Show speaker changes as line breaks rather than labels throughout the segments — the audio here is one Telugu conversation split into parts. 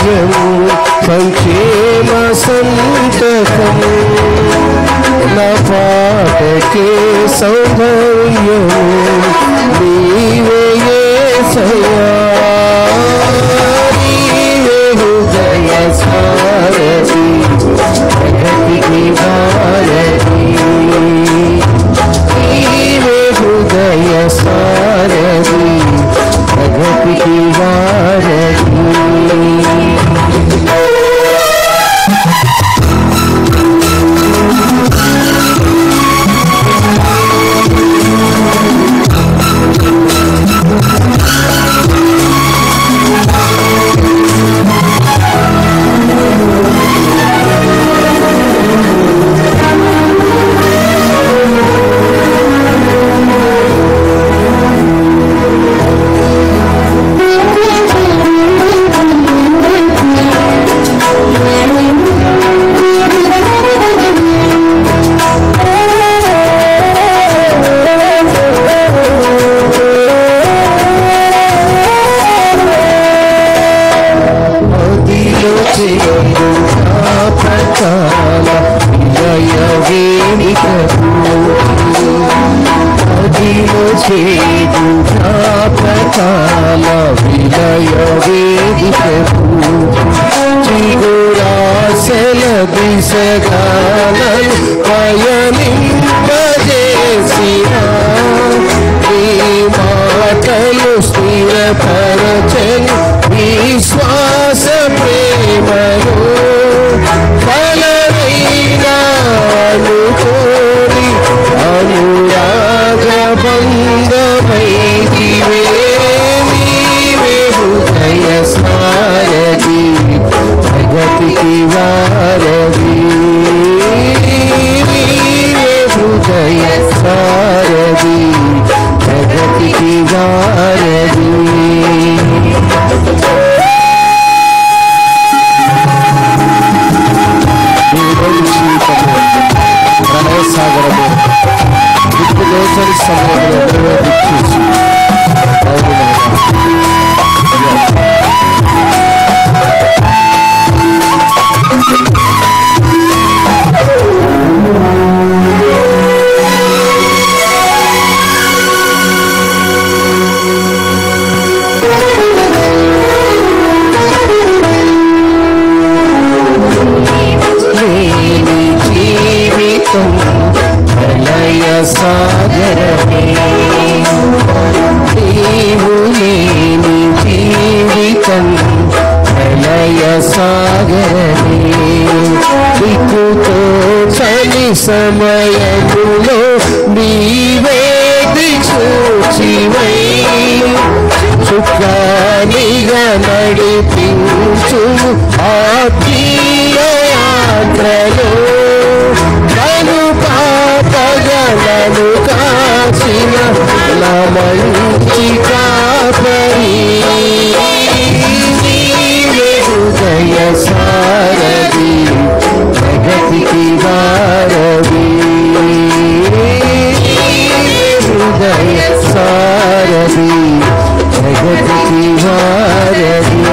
భాగ్యము సంక్షేమ సంతకము నా పాటకే సౌందర్యము నీవే యేసయ్యా నీవే హృదయ సారథి జగతికి వారధి నీవే హృదయ సారథి జగతికి వారధి విశ్వాస ప్రేమను ఫలమైనా అనుకోని అనురాగ బంధమైతివే నీవే హృదయ సారథి జగతికి వారధి నీవే హృదయ సారథి జగతికి వారధి సాగరము దిక్కుదోచని సమయంలో దిక్కేసి సాగరమే నీవు లేని జీవితం ప్రళయ సాగరమే దిక్కుతో చలి సమయములో నీవే దిక్సూచివై చుక్కానిగా నడిపించు ఆత్మీయ యాత్రలో పాపగలను కాచిన నా మంచి కాపరి నీవే హృదయ సారథి జగతికి వారధి హృదయ సారథి జగతికి వారధి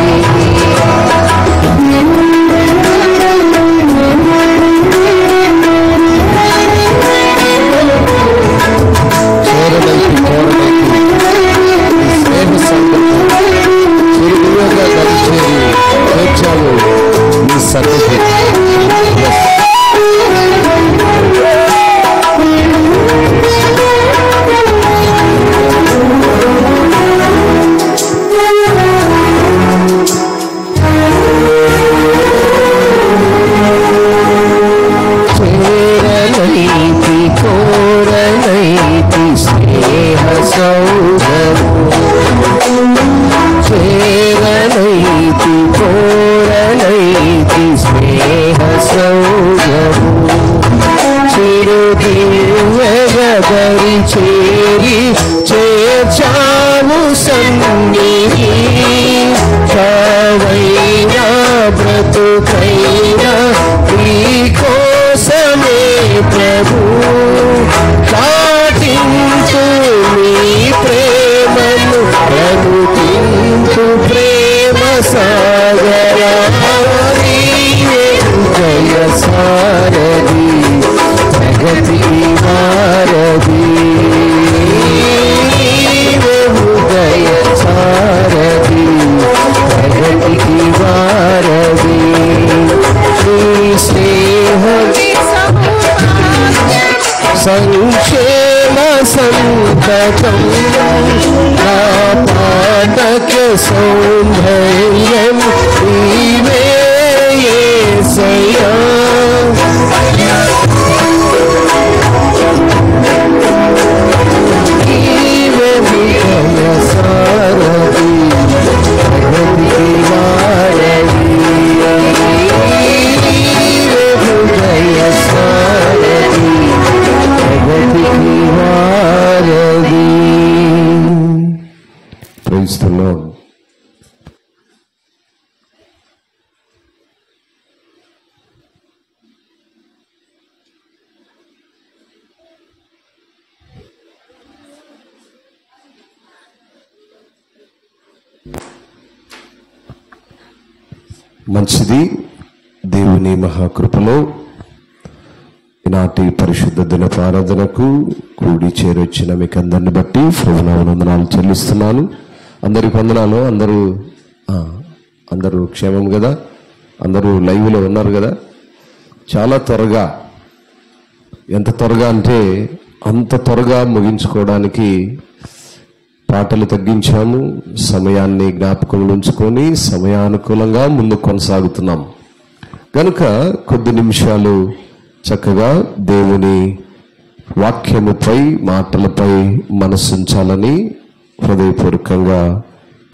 చేరి చేర్చాము సన్నిధి చావైనా బ్రతుకైనా నీ కోసమే ప్రభు చాటించు నీ ప్రేమను అనుతించు ప్రేమ సాగరా సంక్షేమ సంతతం నా పాదక సౌందర్యం నీవే యేసయ్యా నీవే విజయ సారథి జగతికి వారధి నీవే విజయ సారథి జగతికి వారధి. Praise the lord. మంచిది. దేవుని మహాకృపలో ఈనాటి పరిశుద్ధ దిన ఆరాధనకు కూడి చేరొచ్చిన మీకు అందరిని బట్టి వందనాలు చెల్లిస్తున్నాను. అందరికి వందనాలు. అందరూ క్షేమం కదా? అందరూ లైవ్లో ఉన్నారు కదా? చాలా త్వరగా, ఎంత త్వరగా అంటే అంత త్వరగా ముగించుకోవడానికి పాటలు తగ్గించాము. సమయాన్ని జ్ఞాపకంలో ఉంచుకొని సమయానుకూలంగా ముందు కొనసాగుతున్నాం కనుక కొద్ది నిమిషాలు చక్కగా దేవుని వాక్యముపై మాటలపై మనసుంచాలని హృదయపూర్వకంగా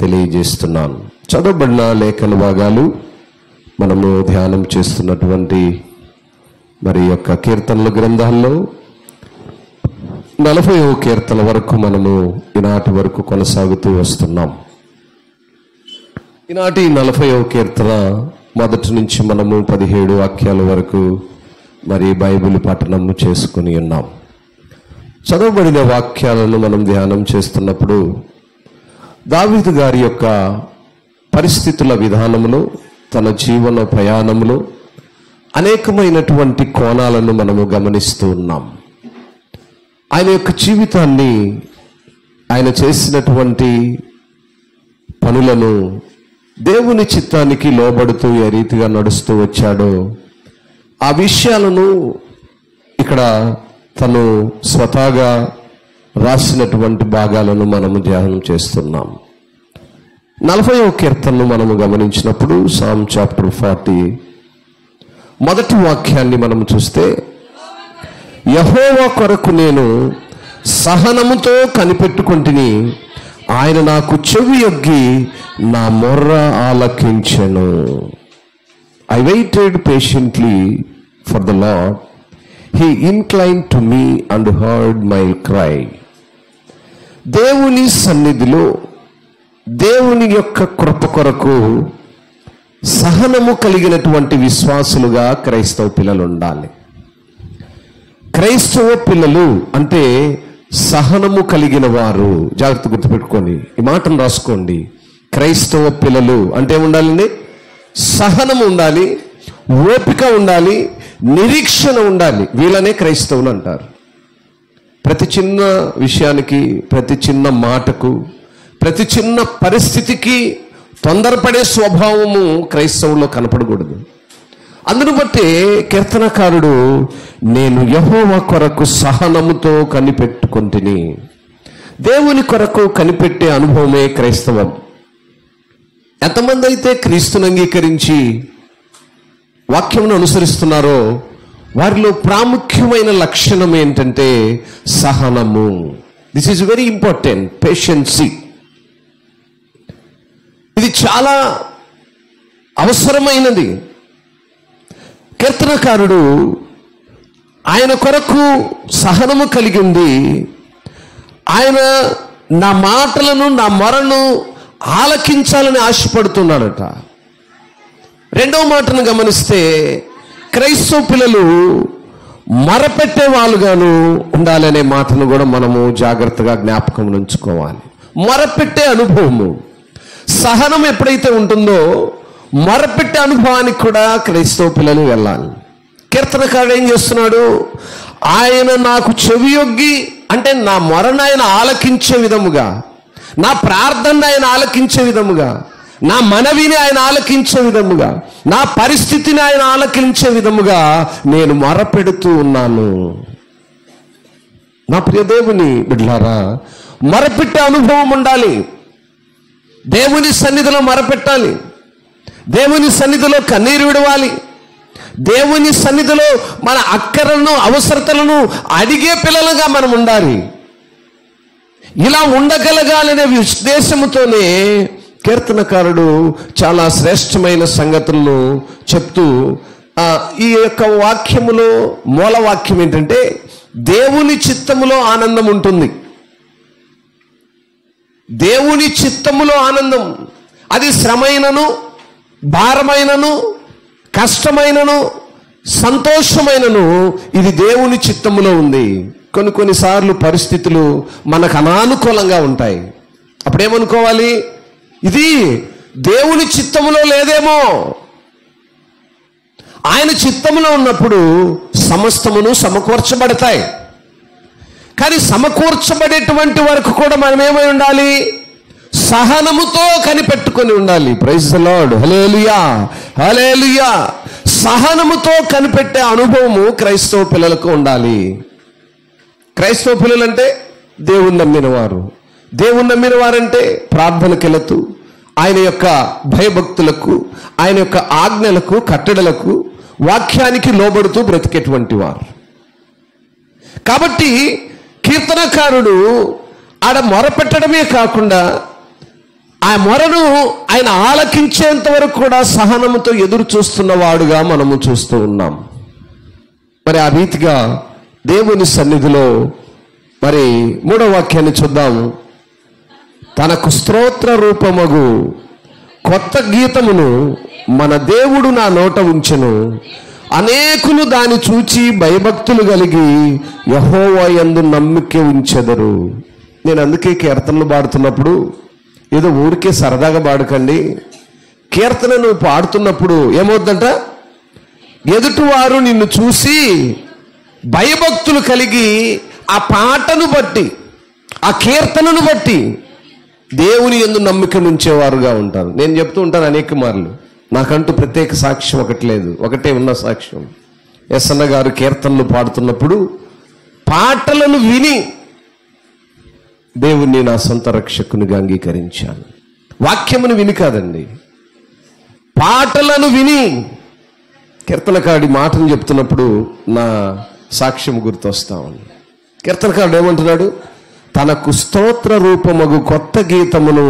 తెలియజేస్తున్నాను. చదవబడిన లేఖన భాగాలు మనము ధ్యానం చేస్తున్నటువంటి మరి యొక్క కీర్తనల గ్రంథాల్లో 40వ కీర్తన వరకు మనము ఈనాటి వరకు కొనసాగుతూ వస్తున్నాం. ఈనాటి 40వ కీర్తన మొదటి నుంచి మనము 17 వాక్యాల వరకు మరి బైబిల్ పఠనము చేసుకుని ఉన్నాం. చదవబడిన వాక్యాలను మనం ధ్యానం చేస్తున్నప్పుడు దావీదు గారి యొక్క పరిస్థితుల విధానములో, తన జీవన ప్రయాణంలో అనేకమైనటువంటి కోణాలను మనము గమనిస్తూ ఉన్నాం. ఆయన యొక్క జీవితాన్ని, ఆయన చేసినటువంటి పనులను దేవుని చిత్తానికి లోబడుతూ ఏ రీతిగా నడుస్తూ వచ్చాడో ఆ విషయాలను ఇక్కడ తను స్వతహాగా రాసినటువంటి భాగాలను మనము ధ్యానం చేస్తున్నాం. 40వ కీర్తనను మనము గమనించినప్పుడు సామ్ చాప్టర్ 40 మొదటి వాక్యాన్ని మనం చూస్తే, యెహోవా కొరకు నేను సహనముతో కనిపెట్టుకొంటిని, ఆయన నాకు చెవి యొగ్గి నా మొర్ర ఆలకించెను. I waited patiently for the Lord. He inclined to me and heard my cry. దేవుని సన్నిధిలో దేవుని యొక్క కృప కొరకు సహనము కలిగినటువంటి విశ్వాసులుగా క్రైస్తవ పిల్లలు ఉండాలి. క్రైస్తవ పిల్లలు అంటే సహనము కలిగిన వారు. జాగ్రత్త గుర్తుపెట్టుకోండి, ఈ మాటను రాసుకోండి. క్రైస్తవ పిల్లలు అంటే ఉండాలండి, సహనం ఉండాలి, ఓపిక ఉండాలి, నిరీక్షణ ఉండాలి. వీళ్ళనే క్రైస్తవులు అంటారు. ప్రతి చిన్న విషయానికి, ప్రతి చిన్న మాటకు, ప్రతి చిన్న పరిస్థితికి తొందరపడే స్వభావము క్రైస్తవుల్లో కనపడకూడదు. అందును బట్టి కీర్తనకారుడు, నేను యెహోవా కొరకు సహనముతో కనిపెట్టుకొంటిని. దేవుని కొరకు కనిపెట్టే అనుభవమే క్రైస్తవం. ఎంతమంది అయితే క్రీస్తుని అంగీకరించి వాక్యమును అనుసరిస్తున్నారో వారిలో ప్రాముఖ్యమైన లక్షణం ఏంటంటే సహనము. This is very important. Patience, ఇది చాలా అవసరమైనది. కీర్తనకారుడు ఆయన కొరకు సహనము కలిగి ఉంది. ఆయన నా మాటలను, నా మొరను ఆలకించాలని ఆశపడుతున్నాడట. రెండవ మాటను గమనిస్తే, క్రైస్తవ పిల్లలు మొరపెట్టే వాళ్ళుగాను ఉండాలనే మాటను కూడా మనము జాగ్రత్తగా జ్ఞాపకం ఉంచుకోవాలి. మొరపెట్టే అనుభవము, సహనం ఎప్పుడైతే ఉంటుందో మొరపెట్టే అనుభవానికి కూడా క్రైస్తవ పిల్లలు వెళ్ళాలి. కీర్తనకారుడు ఏం చేస్తున్నాడు? ఆయన నాకు చెవి యొగ్గి, అంటే నా మొరను ఆయన ఆలకించే విధముగా, నా ప్రార్థన ఆయన ఆలకించే విధముగా, నా మనవిని ఆయన ఆలకించే విధముగా, నా పరిస్థితిని ఆయన ఆలకించే విధముగా నేను మొరపెడుతూ ఉన్నాను. నా ప్రియ దేవుని బిడ్డలారా, మొరపెట్టే అనుభవం ఉండాలి. దేవుని సన్నిధిలో మొరపెట్టాలి. దేవుని సన్నిధిలో కన్నీరు విడవాలి. దేవుని సన్నిధిలో మన అక్కరలను అవసరతలను అడిగే పిల్లలుగా మనం ఉండాలి. ఇలా ఉండగలగాలనే ఉద్దేశముతోనే కీర్తనకారుడు చాలా శ్రేష్టమైన సంగతులను చెప్తూ ఈ యొక్క వాక్యములో మూల వాక్యం ఏంటంటే, దేవుని చిత్తములో ఆనందం ఉంటుంది. దేవుని చిత్తములో ఆనందం. అది శ్రమైనను, భారమైనను, కష్టమైనను, సంతోషమైనను ఇది దేవుని చిత్తములో ఉంది. కొన్నిసార్లు పరిస్థితులు మనకు అనానుకూలంగా ఉంటాయి. అప్పుడేమనుకోవాలి, ఇది దేవుని చిత్తములో లేదేమో. ఆయన చిత్తములో ఉన్నప్పుడు సమస్తమును సమకూర్చబడతాయి. కానీ సమకూర్చబడేటువంటి వరకు కూడా మనం ఏమై ఉండాలి? సహనముతో కనిపెట్టుకొని ఉండాలి. Praise the Lord. Hallelujah, hallelujah. సహనముతో కనిపెట్టే అనుభవము క్రైస్తవ పిల్లలకు ఉండాలి. క్రైస్తవ పిల్లలంటే దేవుని నమ్మిన వారు. దేవుని నమ్మిన వారంటే ప్రార్థనకు వెళుతూ ఆయన యొక్క భయభక్తులకు, ఆయన యొక్క ఆజ్ఞలకు, కట్టడలకు, వాక్యానికి లోబడుతూ బ్రతికేటువంటి వారు. కాబట్టి కీర్తనకారుడు ఆడ మొరపెట్టడమే కాకుండా ఆ మొరను ఆయన ఆలకించేంత వరకు కూడా సహనముతో ఎదురు చూస్తున్న వాడుగా మనము చూస్తూ ఉన్నాం. మరి ఆ రీతిగా దేవుని సన్నిధిలో మరి 3వ వాక్యాన్ని చూద్దాం. తనకు స్తోత్ర రూపమగు కొత్త గీతమును మన దేవుడు నా నోట ఉంచెను. అనేకులు దాన్ని చూచి భయభక్తులు కలిగి యెహోవా యందు నమ్మిక ఉంచెదరు. నేను అందుకే కీర్తనలు పాడుతున్నప్పుడు ఏదో ఊరికే సరదాగా పాడకండి. కీర్తన నువ్వు పాడుతున్నప్పుడు ఏమవుద్దంట, ఎదుటివారు నిన్ను చూసి భయభక్తులు కలిగి ఆ పాటను బట్టి, ఆ కీర్తనను బట్టి దేవుని యందు నమ్మిక ఉంచేవారుగా ఉంటారు. నేను చెప్తూ ఉంటాను అనేక మార్లు, నాకంటూ ప్రత్యేక సాక్ష్యం ఒకటి లేదు, ఒకటే ఉన్న సాక్ష్యం. ఎస్ఎన్న గారు కీర్తనలు పాడుతున్నప్పుడు పాటలను విని దేవుణ్ణి నా సొంత రక్షకునిగా అంగీకరించాను. వాక్యమును విని కాదండి, పాటలను విని. కీర్తనకారుడి మాటను చెప్తున్నప్పుడు నా సాక్ష్యం గుర్తొస్తా ఉంది. కీర్తనకారుడు ఏమంటున్నాడు? తనకు స్తోత్ర రూపమగు కొత్త గీతమును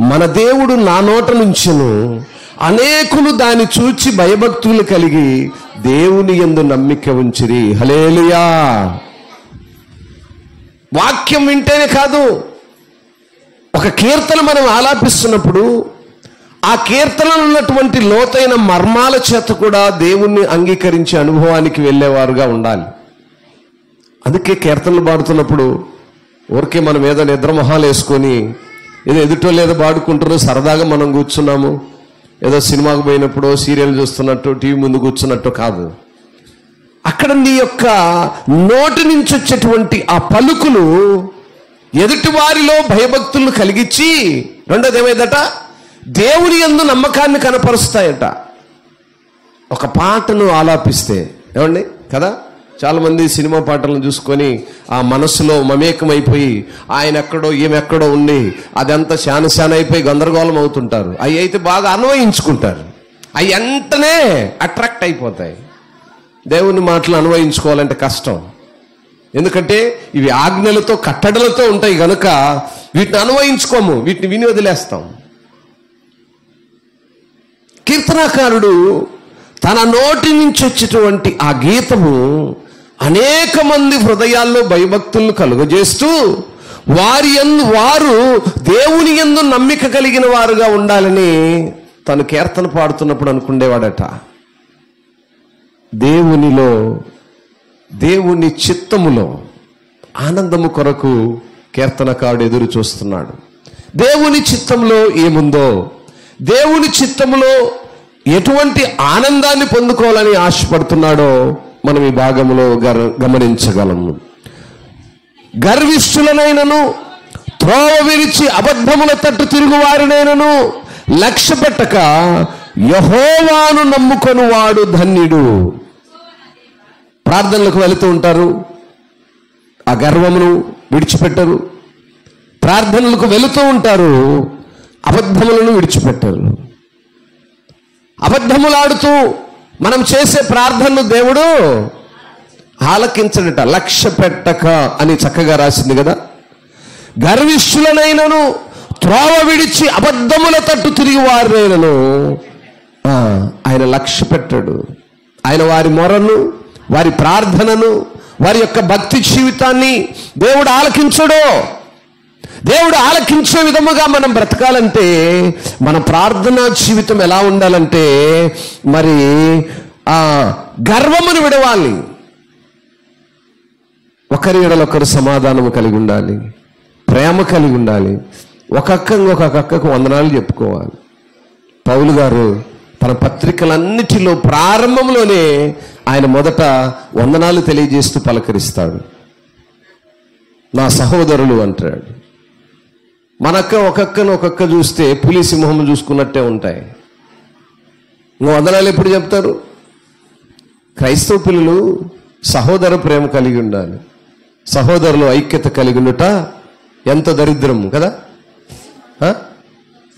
మన దేవుడు నా నోట నుంచెను. అనేకులు దాన్ని చూచి భయభక్తులు కలిగి దేవుని యందు నమ్మిక ఉంచిరి. హల్లెలూయా. వాక్యం వింటేనే కాదు, ఒక కీర్తన మనం ఆలాపిస్తున్నప్పుడు ఆ కీర్తనలో ఉన్నటువంటి లోతైన మర్మాల చేత కూడా దేవుణ్ణి అంగీకరించే అనుభవానికి వెళ్ళేవారుగా ఉండాలి. అందుకే కీర్తనలు పాడుతున్నప్పుడు ఊరికే మనం ఏదో నిద్రమొహాలు వేసుకొని ఏదో ఎదుటో లేదో పాడుకుంటున్నాం, సరదాగా మనం కూర్చున్నాము, ఏదో సినిమాకు పోయినప్పుడు సీరియల్ చూస్తున్నట్టు టీవీ ముందు కూర్చున్నట్టు కాదు. అక్కడ నీ యొక్క నోటి నుంచి వచ్చేటువంటి ఆ పలుకులు ఎదుటి వారిలో భయభక్తులను కలిగించి, రెండోది ఏమైందట, దేవుని యందు నమ్మకాన్ని కనపరుస్తాయట. ఒక పాటను ఆలాపిస్తే ఏమండి కదా, చాలా మంది సినిమా పాటలను చూసుకొని ఆ మనసులో మమేకమైపోయి ఆయన ఎక్కడో ఈమెక్కడో ఉండి అదంతా శాన అయిపోయి గందరగోళం అవుతుంటారు. అవి అయితే బాగా అన్వయించుకుంటారు, అవి వెంటనే అట్రాక్ట్ అయిపోతాయి. దేవుని మాటలు అన్వయించుకోవాలంటే కష్టం. ఎందుకంటే ఇవి ఆజ్ఞలతో కట్టడలతో ఉంటాయి కనుక వీటిని అన్వయించుకోము, వీటిని విని వదిలేస్తాం. కీర్తనాకారుడు తన నోటి నుంచి వచ్చేటువంటి ఆ గీతము అనేక మంది హృదయాల్లో భయభక్తులను కలుగజేస్తూ వారు దేవుని యందు నమ్మిక కలిగిన వారుగా ఉండాలని తను కీర్తన పాడుతున్నప్పుడు అనుకునేవాడట. దేవునిలో, దేవుని చిత్తములో ఆనందము కొరకు కీర్తనకారుడు ఎదురు చూస్తున్నాడు. దేవుని చిత్తంలో ఏముందో, దేవుని చిత్తములో ఎటువంటి ఆనందాన్ని పొందుకోవాలని ఆశపడుతున్నాడో మనం ఈ భాగంలో గమనించగలము. గర్విష్ఠులనైనను, త్రోవ విరిచి అబద్ధముల తట్టు తిరుగువారినైనను లక్ష్య పెట్టక యెహోవాను నమ్ముకొని వాడు ధన్యుడు. ప్రార్థనలకు వెళుతూ ఉంటారు, ఆ గర్వమును విడిచిపెట్టరు. ప్రార్థనలకు వెళుతూ ఉంటారు, అబద్ధములను విడిచిపెట్టరు. అబద్ధములాడుతూ మనం చేసే ప్రార్థనలు దేవుడు ఆలకించడట. లక్ష్య పెట్టక అని చక్కగా రాసింది కదా. గర్విష్ఠులనైనను త్రోవ విడిచి అబద్ధముల తట్టు తిరిగి వారినైనను ఆయన లక్ష్య పెట్టాడు. ఆయన వారి మొరను, వారి ప్రార్థనను, వారి యొక్క భక్తి జీవితాన్ని దేవుడు ఆలకించడు. దేవుడు ఆలకించే విధముగా మనం బ్రతకాలంటే మన ప్రార్థనా జీవితం ఎలా ఉండాలంటే మరి గర్వమును విడవాలి. ఒకరి ఎడల ఒకరు సమాధానము కలిగి ఉండాలి, ప్రేమ కలిగి ఉండాలి. ఒక అక్కకు వందనాలు చెప్పుకోవాలి. పౌలు గారు తన పత్రికలన్నిటిలో ప్రారంభంలోనే ఆయన మొదట వందనాలు తెలియజేస్తూ పలకరిస్తాడు. నా సహోదరులు అంటాడు. ఒక్కొక్క చూస్తే పులి సింహం చూసుకున్నట్టే ఉంటాయి. వందనాలు ఎప్పుడు చెప్తారు? క్రైస్తవ పిల్లలు సహోదర ప్రేమ కలిగి ఉండాలి. సహోదరులు ఐక్యత కలిగి ఉండుట ఎంత దరిద్రము కదా.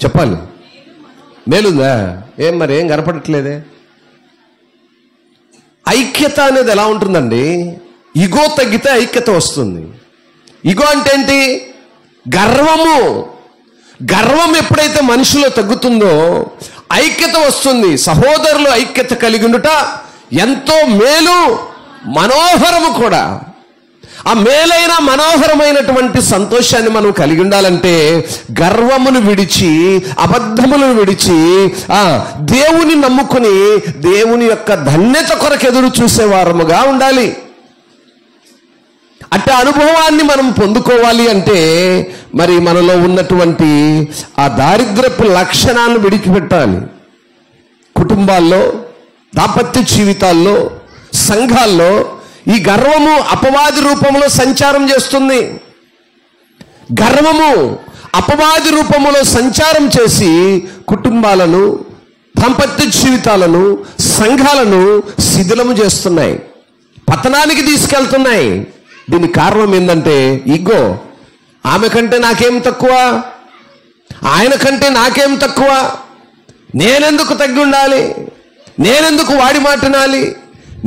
చెప్పాలి, మేలుందా? ఏం కనపడట్లేదే. ఐక్యత అనేది ఎలా ఉంటుందండి? ఇగో తగ్గితే ఐక్యత వస్తుంది. ఇగో అంటే ఏంటి? గర్వం ఎప్పుడైతే మనిషిలో తగ్గుతుందో ఐక్యత వస్తుంది. సహోదరులు ఐక్యత కలిగి ఉండుట ఎంతో మేలు, మనోహరము కూడా. ఆ మేలైన మనోహరమైనటువంటి సంతోషాన్ని మనం కలిగి ఉండాలంటే గర్వమును విడిచి, అబద్ధములను విడిచి, దేవుని నమ్ముకుని దేవుని యొక్క ధన్యత కొరకు ఎదురు చూసేవారముగా ఉండాలి. అట్ట అనుభవాన్ని మనం పొందుకోవాలి అంటే మరి మనలో ఉన్నటువంటి ఆ దారిద్రపు లక్షణాలను విడిచిపెట్టాలి. కుటుంబాల్లో, దాంపత్య జీవితాల్లో, సంఘాల్లో ఈ గర్వము అపవాది రూపంలో సంచారం చేస్తుంది. గర్వము అపవాది రూపంలో సంచారం చేసి కుటుంబాలను, దాంపత్య జీవితాలను, సంఘాలను శిథిలము చేస్తున్నాయి, పతనానికి తీసుకెళ్తున్నాయి. దీనికి కారణం ఏంటంటే ఇగో. ఆమె కంటే నాకేం తక్కువ, ఆయన కంటే నాకేం తక్కువ, నేనెందుకు తగ్గి ఉండాలి, నేనెందుకు వాడి మాట వినాలి,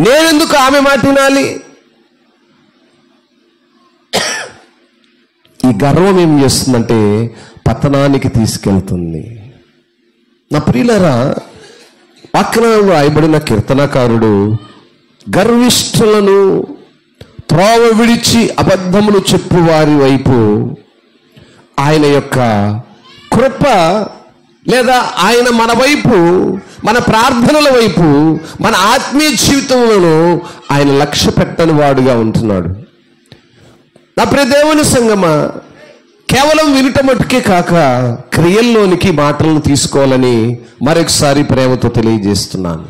నేనెందుకు ఆమె మాట వినాలి. ఈ గర్వం ఏం చేస్తుందంటే పతనానికి తీసుకెళ్తుంది. నా ప్రియులారా, పక్కన రాయబడిన కీర్తనకారుడు గర్విష్ఠులను, త్రోవ విడిచి అబద్ధములు చెప్పు వారి వైపు ఆయన యొక్క కృప లేదా ఆయన మన వైపు, మన ప్రార్థనల వైపు, మన ఆత్మీయ జీవితంలో ఆయన లక్ష్య పెట్టని వాడుగా ఉంటున్నాడు. నా ప్రియ దేవుని సంగమా, కేవలం వినుట మట్టుకే కాక క్రియల్లోనికి మాటలను తీసుకోవాలని మరొకసారి ప్రేమతో తెలియజేస్తున్నాను.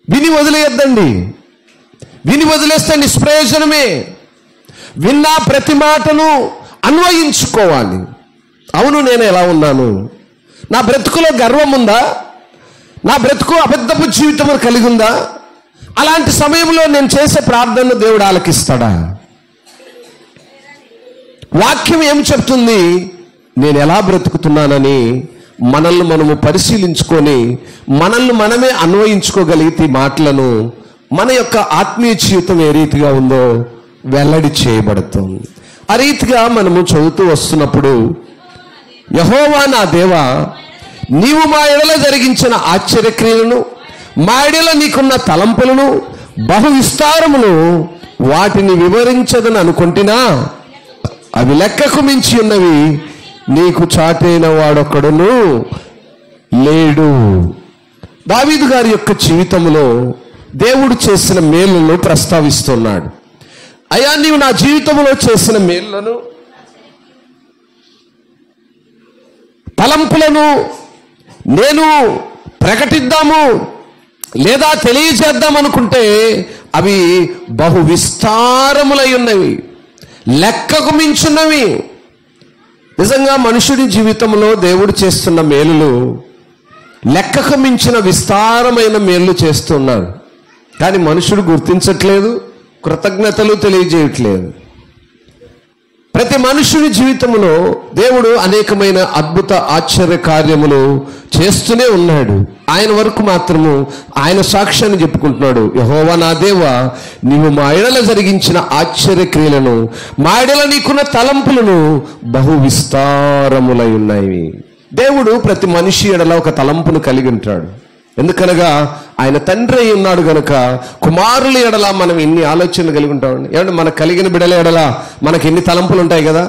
విని వదిలేయద్దండి. విని వదిలేస్తే నిష్ప్రయోజనమే. విన్న ప్రతి మాటను అన్వయించుకోవాలి. అవును, నేను ఎలా ఉన్నాను? నా బ్రతుకులో గర్వం ఉందా? నా బ్రతుకు అబద్ధపు జీవితం కలిగి ఉందా? అలాంటి సమయంలో నేను చేసే ప్రార్థనను దేవుడు ఆలకిస్తాడా? వాక్యం ఏం చెప్తుంది? నేను ఎలా బ్రతుకుతున్నానని మనల్ని మనము పరిశీలించుకొని మనల్ని మనమే అన్వయించుకోగలిగితే మాటలను మన యొక్క ఆత్మీయ జీవితం ఏ రీతిగా ఉందో వెల్లడి చేయబడుతుంది. ఆ రీతిగా మనము చదువుతూ వస్తున్నప్పుడు, యెహోవా నా దేవా, నీవు మా ఎడల జరిగించిన ఆశ్చర్యక్రియలను, మా ఎడల నీకున్న తలంపులను బహు విస్తారమును వాటిని వివరించదని అనుకుంటున్నా అవి లెక్కకు మించి ఉన్నవి. నీకు చాటైన వాడొక్కడును లేడు. దావీదు గారి యొక్క జీవితంలో దేవుడు చేసిన మేలులను ప్రస్తావిస్తున్నాడు. అయ్యా, నీవు నా జీవితంలో చేసిన మేలులను, తలంపులను నేను ప్రకటిద్దాము లేదా తెలియజేద్దాం అనుకుంటే అవి బహు విస్తారములై ఉన్నవి, లెక్కకు మించున్నవి. నిజంగా మనుషుడి జీవితంలో దేవుడు చేస్తున్న మేలులు లెక్కకు మించిన విస్తారమైన మేలు చేస్తున్నాడు. కానీ మనుషుడు గుర్తించట్లేదు, కృతజ్ఞతలు తెలియజేయట్లేదు. ప్రతి మనుషుని జీవితంలో దేవుడు అనేకమైన అద్భుత ఆశ్చర్య కార్యములు చేస్తూనే ఉన్నాడు. ఆయన వరకు మాత్రము ఆయన సాక్ష్యాన్ని చెప్పుకుంటున్నాడు. యెహోవా నా దేవా, నీవు మా ఎడల జరిగించిన ఆశ్చర్య క్రియలను, మా ఎడల నీకున్న తలంపులను బహు విస్తారములై ఉన్నాయి. దేవుడు ప్రతి మనిషి ఎడల ఒక తలంపును కలిగి ఉంటాడు. ఎందుకనగా ఆయన తండ్రి అయి ఉన్నాడు గనుక కుమారుల ఎడల మనం ఎన్ని ఆలోచనలు కలిగి ఉంటామండి. ఏమంటే మనకు కలిగిన బిడ్డల ఎడల మనకి ఎన్ని తలంపులు ఉంటాయి కదా.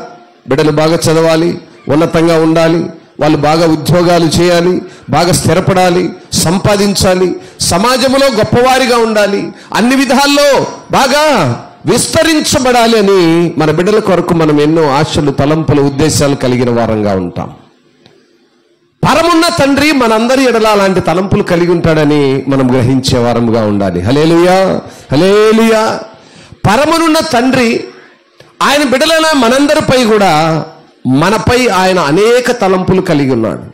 బిడ్డలు బాగా చదవాలి, ఉన్నతంగా ఉండాలి, వాళ్ళు బాగా ఉద్యోగాలు చేయాలి, బాగా స్థిరపడాలి, సంపాదించాలి, సమాజంలో గొప్పవారిగా ఉండాలి, అన్ని విధాల్లో బాగా విస్తరించబడాలి అని మన బిడ్డల కొరకు మనం ఎన్నో ఆశలు, తలంపులు, ఉద్దేశాలు కలిగిన వారంగా ఉంటాం. పరమున్న తండ్రి మనందరి ఎడల అలాంటి తలంపులు కలిగి ఉంటాడని మనం గ్రహించే వారముగా ఉండాలి. హల్లెలూయా, హల్లెలూయా. పరమునున్న తండ్రి ఆయన బిడ్డలైన మనందరిపై కూడా మనపై ఆయన అనేక తలంపులు కలిగి ఉన్నాడు.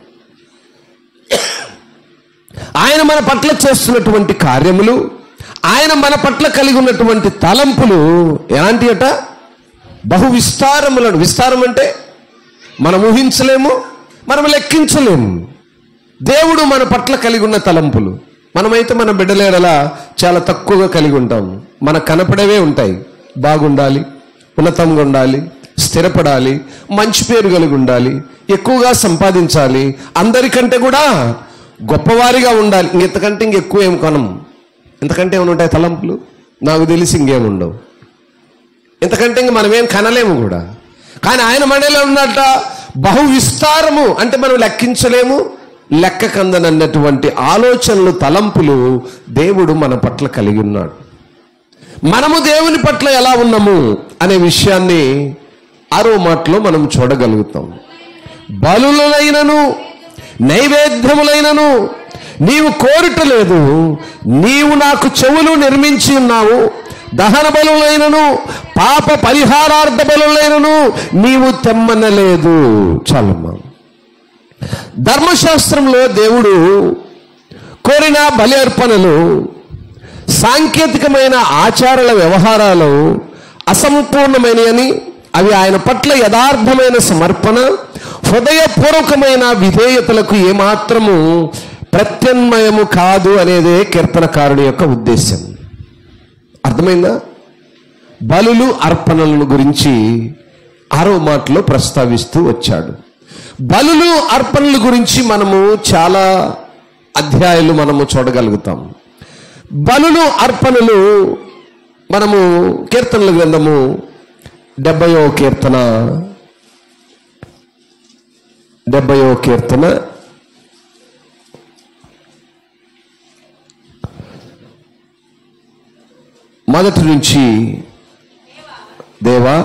ఆయన మన పట్ల చేస్తున్నటువంటి కార్యములు, ఆయన మన పట్ల కలిగి ఉన్నటువంటి తలంపులు ఎలాంటి అట? బహు విస్తారములను. విస్తారం అంటే మనం ఊహించలేము, మనం లెక్కించలేము. దేవుడు మన పట్ల కలిగి ఉన్న తలంపులు మనమైతే మన బిడ్డల ఎడల చాలా తక్కువగా కలిగి ఉంటాం. మనకు కనపడేవే ఉంటాయి. బాగుండాలి, ఉన్నతంగా ఉండాలి, స్థిరపడాలి, మంచి పేరు కలిగి ఉండాలి, ఎక్కువగా సంపాదించాలి, అందరికంటే కూడా గొప్పవారిగా ఉండాలి. ఇంకెంతకంటే ఇంకెక్కువ ఏం కొనం. ఎంతకంటే ఏమైనా ఉంటాయి తలంపులు? నాకు తెలిసి ఇంకేముండవు. ఎంతకంటే ఇంక మనమేం కనలేము కూడా. కానీ ఆయన మనలో ఉన్నట్ట బహు విస్తారము అంటే మనం లెక్కించలేము, లెక్క కందనన్నటువంటి ఆలోచనలు, తలంపులు దేవుడు మన పట్ల కలిగి ఉన్నాడు. మనము దేవుని పట్ల ఎలా ఉన్నాము అనే విషయాన్ని 6వ మాటలో మనం చూడగలుగుతాం. బలులైనను నైవేద్యములైనను నీవు కోరుటలేదు, నీవు నాకు చెవులు నిర్మించి ఉన్నావు. దహన బలులైనను పాప పరిహారార్థ బలులైనను నీవు తెమ్మనలేదు. చాలమ్మా. ధర్మశాస్త్రంలో దేవుడు కోరిన బలి అర్పణలు, సాంకేతికమైన ఆచారాల వ్యవహారాలు అసంపూర్ణమైనని, అవి ఆయన పట్ల యథార్థమైన సమర్పణ, హృదయపూర్వకమైన విధేయతలకు ఏమాత్రము ప్రత్యామ్నాయము కాదు అనేదే కీర్తనకారుని యొక్క ఉద్దేశం. అర్థమైందా? బలులు, అర్పణలను గురించి 6వ మాటలో ప్రస్తావిస్తూ వచ్చాడు. బలులు, అర్పణల గురించి మనము చాలా అధ్యాయాలు మనము చూడగలుగుతాం. బలులు, అర్పణలు మనము కీర్తనల గ్రంథము 70వ కీర్తన మొదటి నుంచి, దేవా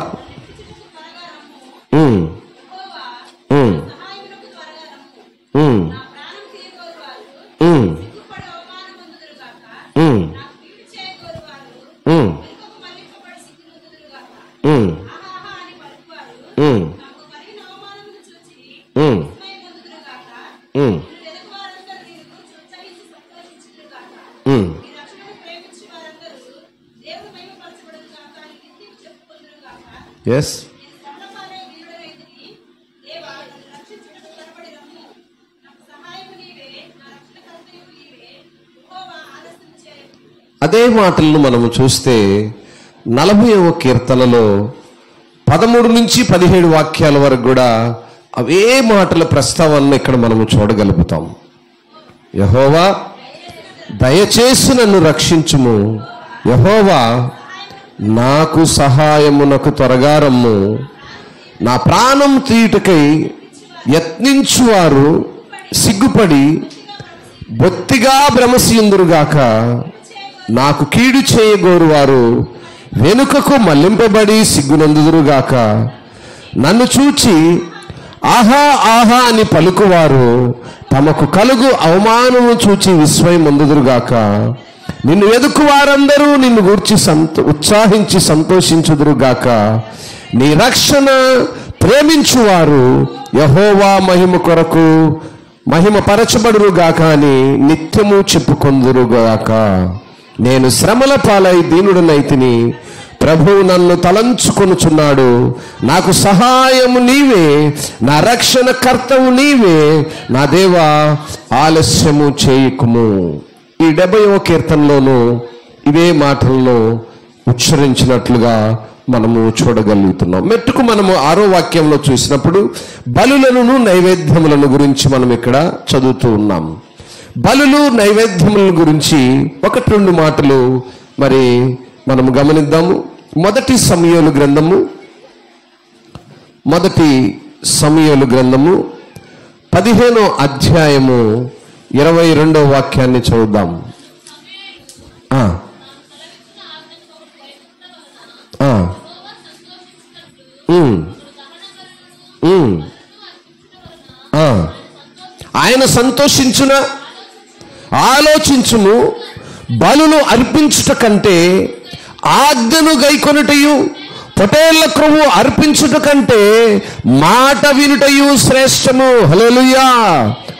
ఎస్ అదే మాటలను మనము చూస్తే 40వ కీర్తనలో 13 నుంచి 17 వాక్యాల వరకు కూడా అవే మాటల ప్రస్తావన ఇక్కడ మనము చూడగలుగుతాం. యెహోవా దయచేసి నన్ను రక్షించుము, యెహోవా నాకు సహాయమునకు త్వరగా రమ్ము. నా ప్రాణం తీయుటకై యత్నించువారు సిగ్గుపడి బొత్తిగా భ్రమసియుందురుగాక. నాకు కీడు చేయగోరువారు వెనుకకు మళ్లింపబడి సిగ్గునందుదురుగాక. నన్ను చూచి ఆహా ఆహా అని పలుకువారు తమకు కలుగు అవమానము చూచి విస్మయం పొందుదురుగాక. నిన్ను వెదుకు వారందరూ నిన్ను గూర్చి ఉత్సాహించి సంతోషించుదురుగాక. నీ రక్షణ ప్రేమించువారు యెహోవా మహిమ కొరకు మహిమ పరచబడురుగాక అని నిత్యము చెప్పుకొందురుగాక. నేను శ్రమల పాలై దీనుడనైతిని, ప్రభువు నన్ను తలంచుకొనుచున్నాడు, నాకు సహాయము నీవే, నా రక్షణ కర్తవు నీవే, నా దేవా ఆలస్యము చేయకుము. ఈ 70వ కీర్తనలోనూ ఇవే మాటలను ఉచ్చరించినట్లుగా మనము చూడగలుగుతున్నాం. మెట్టుకు మనము 6వ వాక్యంలో చూసినప్పుడు బలులను నైవేద్యములను గురించి మనం ఇక్కడ చదువుతూ ఉన్నాం. బలులు నైవేద్యముల గురించి 1-2 మాటలు మరి మనము గమనిద్దాము. మొదటి సమూయేలు గ్రంథము 15వ అధ్యాయము 22వ వాక్యాన్ని చదువుదాం. ఆయన సంతోషించున ఆలోచించును, బలులు అర్పించుట కంటే ఆజ్ఞను గైకొనుటయు, పొటేళ్ల క్రొవ్వు అర్పించుట కంటే మాట వినుటయు శ్రేష్టము. హల్లెలూయా,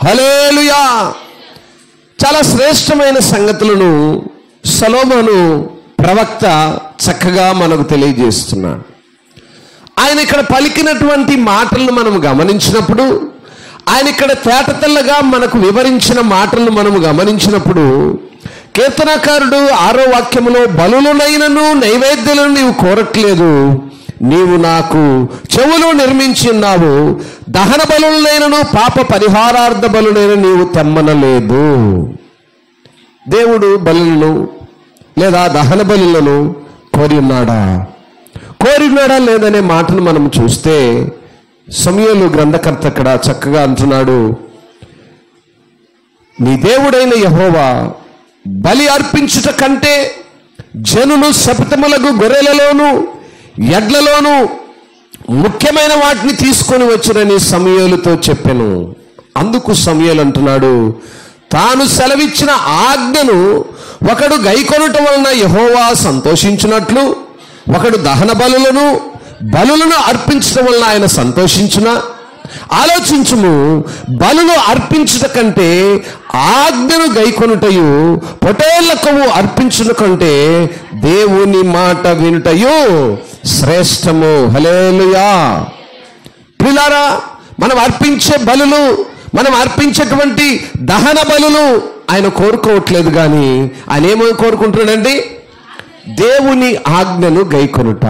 హల్లెలూయా. చాలా శ్రేష్టమైన సంగతులను సొలొమోను ప్రవక్త చక్కగా మనకు తెలియజేస్తున్నాడు. ఆయన ఇక్కడ పలికినటువంటి మాటలను మనం గమనించినప్పుడు, ఆయన ఇక్కడ తేటతెల్లగా మనకు వివరించిన మాటలను మనము గమనించినప్పుడు, కీర్తనకారుడు 6వ వాక్యములో బలులనైనను నైవేద్యాలను నీవు కోరట్లేదు, నీవు నాకు చెవులు నిర్మించి ఉన్నావు, దహన బలులనైనను పాప పరిహారార్థ బలులైన నీవు తెమ్మనలేదు. దేవుడు బలులను లేదా దహన బలులను కోరినాడా లేదనే మాటను మనం చూస్తే, సమూయేలు గ్రంథకర్త ఇక్కడ చక్కగా అంటున్నాడు, నీ దేవుడైన యెహోవా బలి అర్పించుట కంటే జనులు శపథములకు గొర్రెలలోను ఎడ్లలోను ముఖ్యమైన వాటిని తీసుకొని వచ్చినని సమూయేలుతో చెప్పెను. అందుకు సమూయేలు అంటున్నాడు, తాను సెలవిచ్చిన ఆజ్ఞను ఒకడు గైకొనుట వలన యెహోవా సంతోషించినట్లు, ఒకడు దహన బలులను అర్పించడం వలన ఆయన సంతోషించున. ఆలోచించుము, బలులు అర్పించుట కంటే ఆజ్ఞను గైకొనుటయు, పొటేళ్ల కొవ్వు అర్పించుట కంటే దేవుని మాట వినుటయు శ్రేష్టము. హల్లెలూయా. ప్రియులారా, మనం అర్పించే బలులు, మనం అర్పించేటువంటి దహన బలులు ఆయన కోరుకోవట్లేదు, కానీ ఆయన ఏమో కోరుకుంటున్నాడండి? దేవుని ఆజ్ఞను గైకొనుట.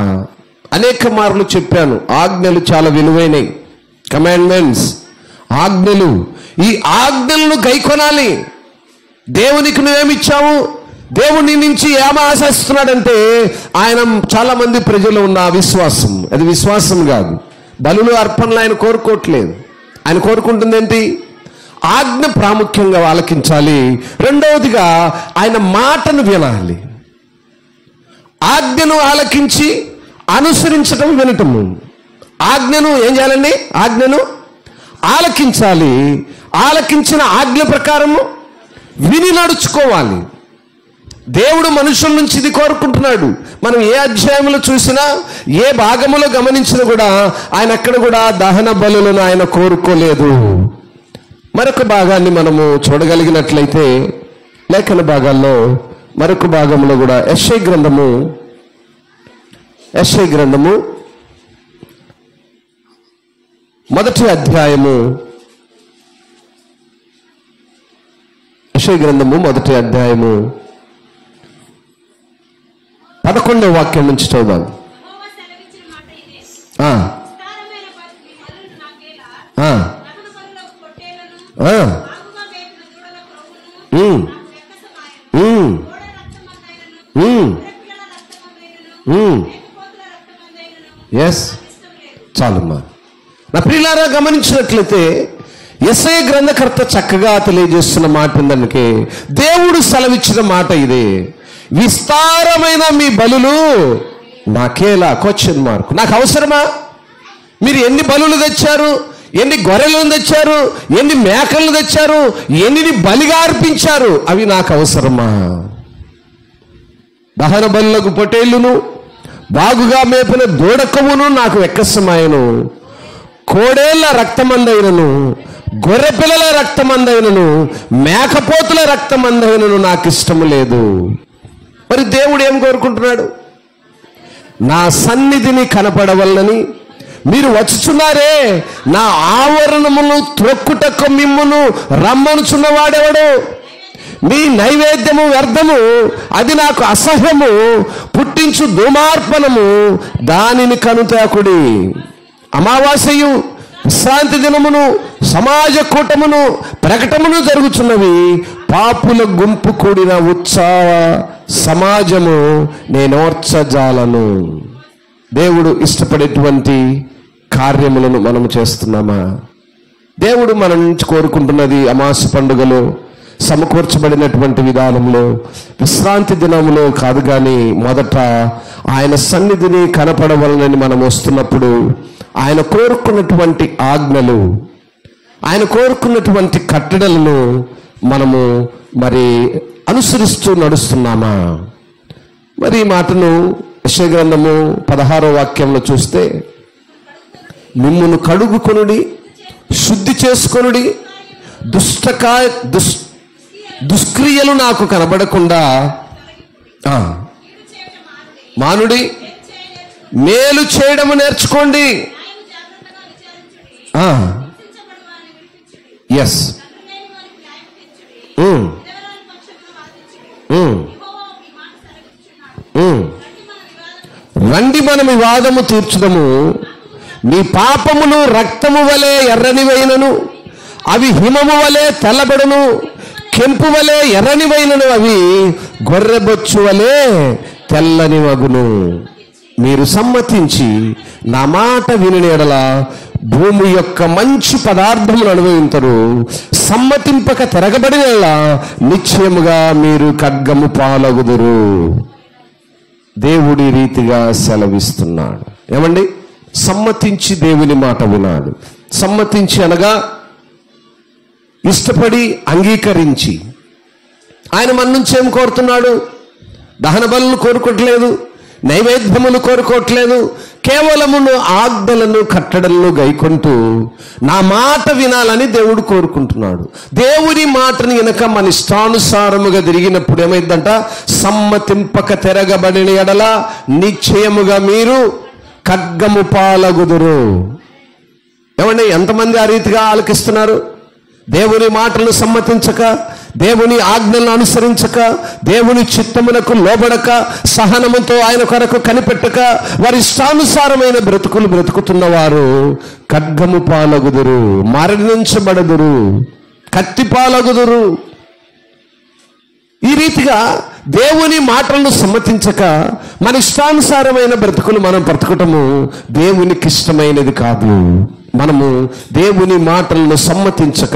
అనేక మార్లు చెప్పాను, ఆజ్ఞలు చాలా విలువైనవి. కమాండ్మెంట్స్, ఆజ్ఞలు. ఈ ఆజ్ఞలను గైకొనాలి. దేవునికి నువ్వేమిచ్చావు? దేవుని నుంచి ఏమ ఆశిస్తున్నాడంటే, ఆయన చాలా మంది ప్రజలు ఉన్న విశ్వాసం, అది విశ్వాసం కాదు. బలులు అర్పణలు ఆయన కోరుకోవట్లేదు. ఆయన కోరుకుంటుంది ఏంటి? ఆజ్ఞ ప్రాముఖ్యంగా ఆలకించాలి. రెండవదిగా ఆయన మాటను వినాలి. ఆజ్ఞను ఆలకించి అనుసరించటం వినటము. ఆజ్ఞను ఏం చేయాలండి? ఆజ్ఞను ఆలకించాలి. ఆలకించిన ఆజ్ఞ ప్రకారము విని నడుచుకోవాలి. దేవుడు మనుషుల నుంచి ఇది కోరుకుంటున్నాడు. మనం ఏ అధ్యాయంలో చూసినా, ఏ భాగములో గమనించినా కూడా ఆయన అక్కడ కూడా దహన బలులను ఆయన కోరుకోలేదు. మరొక భాగాన్ని మనము చూడగలిగినట్లయితే, లేఖన భాగాల్లో మరొక భాగంలో కూడా యెషయా గ్రంథము 1వ అధ్యాయము, యెషయా గ్రంథము 1వ అధ్యాయము 11వ వాక్యం నుంచి చదువుదాం. చాలమ్మా. నా ప్రియులారా, గమనించినట్లయితే యెషయా గ్రంథకర్త చక్కగా తెలియజేస్తున్న మాట ఏంటంటే, దేవుడు సెలవిచ్చిన మాట ఇదే, విస్తారమైన మీ బలులు నాకేలా? Question mark. నాకు అవసరమా? మీరు ఎన్ని బలులు తెచ్చారు, ఎన్ని గొర్రెలను తెచ్చారు, ఎన్ని మేకలను తెచ్చారు, ఎన్ని బలిగా అర్పించారు, అవి నాకు అవసరమా? దహన బలులకు పొటేళ్లును, బాగుగా మేపిన దూడకమును నాకు వెక్కసమాయను. కోడేళ్ల రక్తమందైనను, గొర్రె పిల్లల రక్తమందైనను, మేకపోతుల రక్తమందైనను నాకు ఇష్టము లేదు. మరి దేవుడు ఏం కోరుకుంటున్నాడు? నా సన్నిధిని కనపడవల్లని మీరు వచ్చుచున్నారే, నా ఆవరణమును త్రొక్కుటకు మిమ్మును రమ్మనుచున్నవాడెవడు? మీ నైవేద్యము వ్యర్థము, అది నాకు అసహ్యము, పుట్టించు ధూమార్పణము, దానిని కనుతాకుడి. అమావాస్యయు విశ్రాంతి దినమును సమాజ కూటమును ప్రకటమును జరుగుతున్నవి, పాపుల గుంపు కూడిన ఉత్సాహ సమాజము నేనోర్చజాలను. దేవుడు ఇష్టపడేటువంటి కార్యములను మనం చేస్తున్నామా? దేవుడు మన నుంచి కోరుకుంటున్నది అమావాస్య పండుగలో సమకూర్చబడినటువంటి విధానంలో విశ్రాంతి దినంలో కాదు, కానీ మొదట ఆయన సన్నిధిని కనపడవలనని మనం వస్తున్నప్పుడు ఆయన కోరుకున్నటువంటి ఆజ్ఞలు, ఆయన కోరుకున్నటువంటి కట్టడలను మనము మరి అనుసరిస్తూ నడుస్తున్నామా? మరి ఈ మాటను యెషయా గ్రంథము 16వ వాక్యంలో చూస్తే, మిమ్మును కడుగుకొనుడి, శుద్ధి చేసుకొనుడి, దుష్క్రియలు నాకు కనబడకుండా మానుడి, మేలు చేయడము నేర్చుకోండి. ఎస్, రండి మనం వివాదము తీర్చుదము. నీ పాపములు రక్తము వలె ఎర్రనివైనను, అవి హిమము వలె తెల్లబడును, కెంపు వలె ఎర్రనివైనను, అవి గొర్రెబొచ్చు వలె తెల్లని వగును. మీరు సమ్మతించి నా మాట విని ఎడల భూమి యొక్క మంచి పదార్థములు అనుభవించరు. సమ్మతింపక తిరగబడిన నిశ్చయముగా మీరు ఖడ్గము పాలగుదురు. దేవుడి రీతిగా సెలవిస్తున్నాడు. ఏమండి? సమ్మతించి దేవుని మాట వినాలి. సమ్మతించి అనగా ఇష్టపడి అంగీకరించి. ఆయన మన నుంచి ఏం కోరుతున్నాడు? దహన బలులు కోరుకోవట్లేదు, నైవేద్యములు కోరుకోవట్లేదు, కేవలమును ఆజ్ఞలను కట్టడలను గైకొంటూ నా మాట వినాలని దేవుడు కోరుకుంటున్నాడు. దేవుని మాటను గనక మన ఇష్టానుసారముగా తిరిగినప్పుడు ఏమైందంట? సమ్మతింపక తిరగబడిన ఎడల నిశ్చయముగా మీరు ఖడ్గము పాలగుదురు. ఏమండి? ఎంతమంది ఆ రీతిగా ఆలకిస్తున్నారు? దేవుని మాటలను సమ్మతించక, దేవుని ఆజ్ఞలను అనుసరించక, దేవుని చిత్తమునకు లోబడక, సహనముతో ఆయన కొరకు కనిపెట్టక, వారి ఇష్టానుసారమైన బ్రతుకులు బ్రతుకుతున్నవారు ఖడ్గము పాలగుదురు, మరణించబడదురు, కత్తి పాలగుదురు. ఈ రీతిగా దేవుని మాటలను సమ్మతించక మన ఇష్టానుసారమైన బ్రతుకులు మనం బ్రతకటము దేవునికి ఇష్టమైనది కాదు. మనము దేవుని మాటలను సమ్మతించక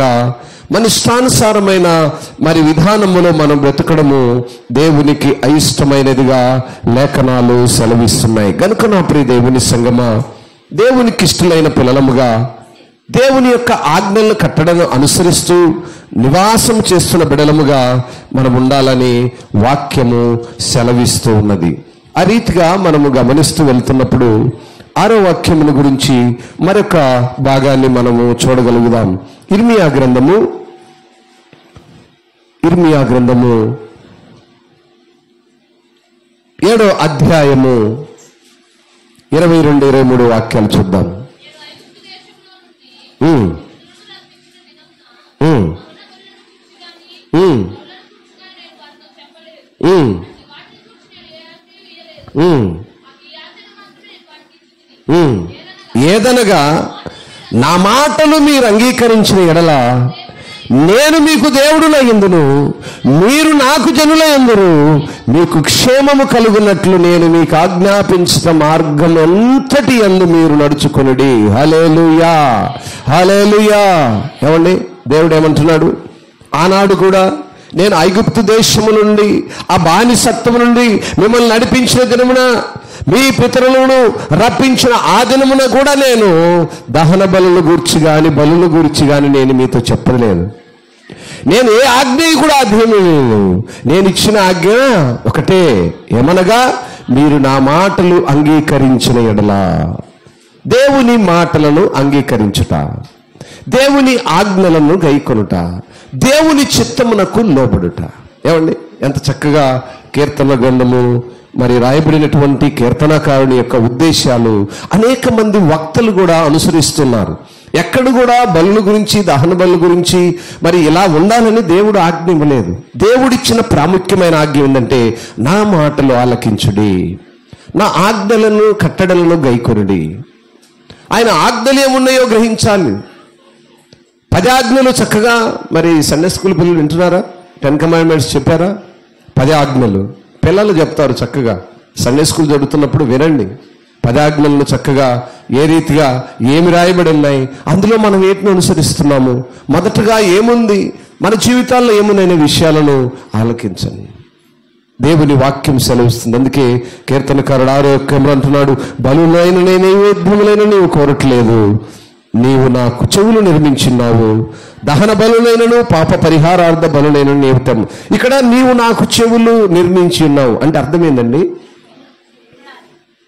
మన ఇష్టానుసారమైన మరి విధానములో మనం బ్రతకడము దేవునికి అయిష్టమైనదిగా లేఖనాలు సెలవిస్తున్నాయి. కనుక నా ప్రియ దేవుని సంగమా, దేవునికి ఇష్టమైన పిల్లలముగా దేవుని యొక్క ఆజ్ఞలను కట్టడను అనుసరిస్తూ నివాసం చేస్తున్న బిడలముగా మనం ఉండాలని వాక్యము సెలవిస్తూ ఉన్నది. ఆ రీతిగా మనము గమనిస్తూ వెళ్తున్నప్పుడు 6వ వాక్యముల గురించి మరొక భాగాన్ని మనము చూడగలుగుదాం. ఇర్మియా గ్రంథము 7వ అధ్యాయము 22-23 వాక్యాలు చూద్దాం. ఏదనగా నా మాటలు మీరు అంగీకరించిన ఎడల నేను మీకు దేవుడునయ్యుందును, మీరు నాకు జనులయ్యుందురు. మీకు క్షేమము కలుగునట్లు నేను మీకు ఆజ్ఞాపించిన మార్గం ఎంతటి యందు మీరు నడుచుకొనుడి. హల్లెలూయా, హల్లెలూయా. ఏమండి? దేవుడు ఏమంటున్నాడు? ఆనాడు కూడా నేను ఐగుప్తు దేశము నుండి, ఆ బానిసత్వము నుండి మిమ్మల్ని నడిపించిన దినమున, మీ పితరులను రప్పించిన ఆ దినమున కూడా నేను దహన బలుల గూర్చి గాని బలుల గూర్చి గాని నేను మీతో చెప్పలేదు. నేను ఏ ఆజ్ఞ కూడా అధ్యయనం, నేను ఇచ్చిన ఆజ్ఞ ఒకటే, ఏమనగా మీరు నా మాటలు అంగీకరించిన ఎడల. దేవుని మాటలను అంగీకరించుట, దేవుని ఆజ్ఞలను గైకొనుట, దేవుని చిత్తమునకు లోబడుట. ఏమండి? ఎంత చక్కగా కీర్తన గ్రంథము మరి రాయబడినటువంటి కీర్తనకారుని యొక్క ఉద్దేశాలు అనేక మంది వక్తలు కూడా అనుసరిస్తున్నారు. ఎక్కడ కూడా బలుల గురించి, దహన బలుల గురించి మరి ఇలా ఉండాలని దేవుడు ఆజ్ఞ ఇవ్వలేదు. దేవుడిచ్చిన ప్రాముఖ్యమైన ఆజ్ఞ ఏంటంటే, నా మాటలు ఆలకించుడి, నా ఆజ్ఞలను కట్టడలను గైకొనుడి. ఆయన ఆజ్ఞలు ఏమున్నాయో గ్రహించాలి. 10 ఆజ్ఞలు చక్కగా మరి సండే స్కూల్ పిల్లలు వింటున్నారా? 10 కమాండ్మెంట్స్ చెప్పారా? 10 ఆజ్ఞలు పిల్లలు చెప్తారు చక్కగా. సండే స్కూల్ జరుగుతున్నప్పుడు వినండి. 10 ఆజ్ఞలను చక్కగా ఏ రీతిగా ఏమి రాయబడి ఉన్నాయి, అందులో మనం వేటిని అనుసరిస్తున్నాము, మొదటగా ఏముంది, మన జీవితాల్లో ఏమున్నాయనే విషయాలను ఆలకించండి. దేవుని వాక్యం సెలవిస్తుంది. అందుకే కీర్తనకారుడు 6వ వాక్యంలో అంటున్నాడు, బలులైన నైవేద్యములైన నీవు కోరట్లేదు, నీవు నాకు చెవులు నిర్మించినావు, దహన బలులైనను పాప పరిహారార్థ బలులైన నీవు. ఇక్కడ నీవు నాకు చెవులు నిర్మించి ఉన్నావు అంటే అర్థం ఏందండి?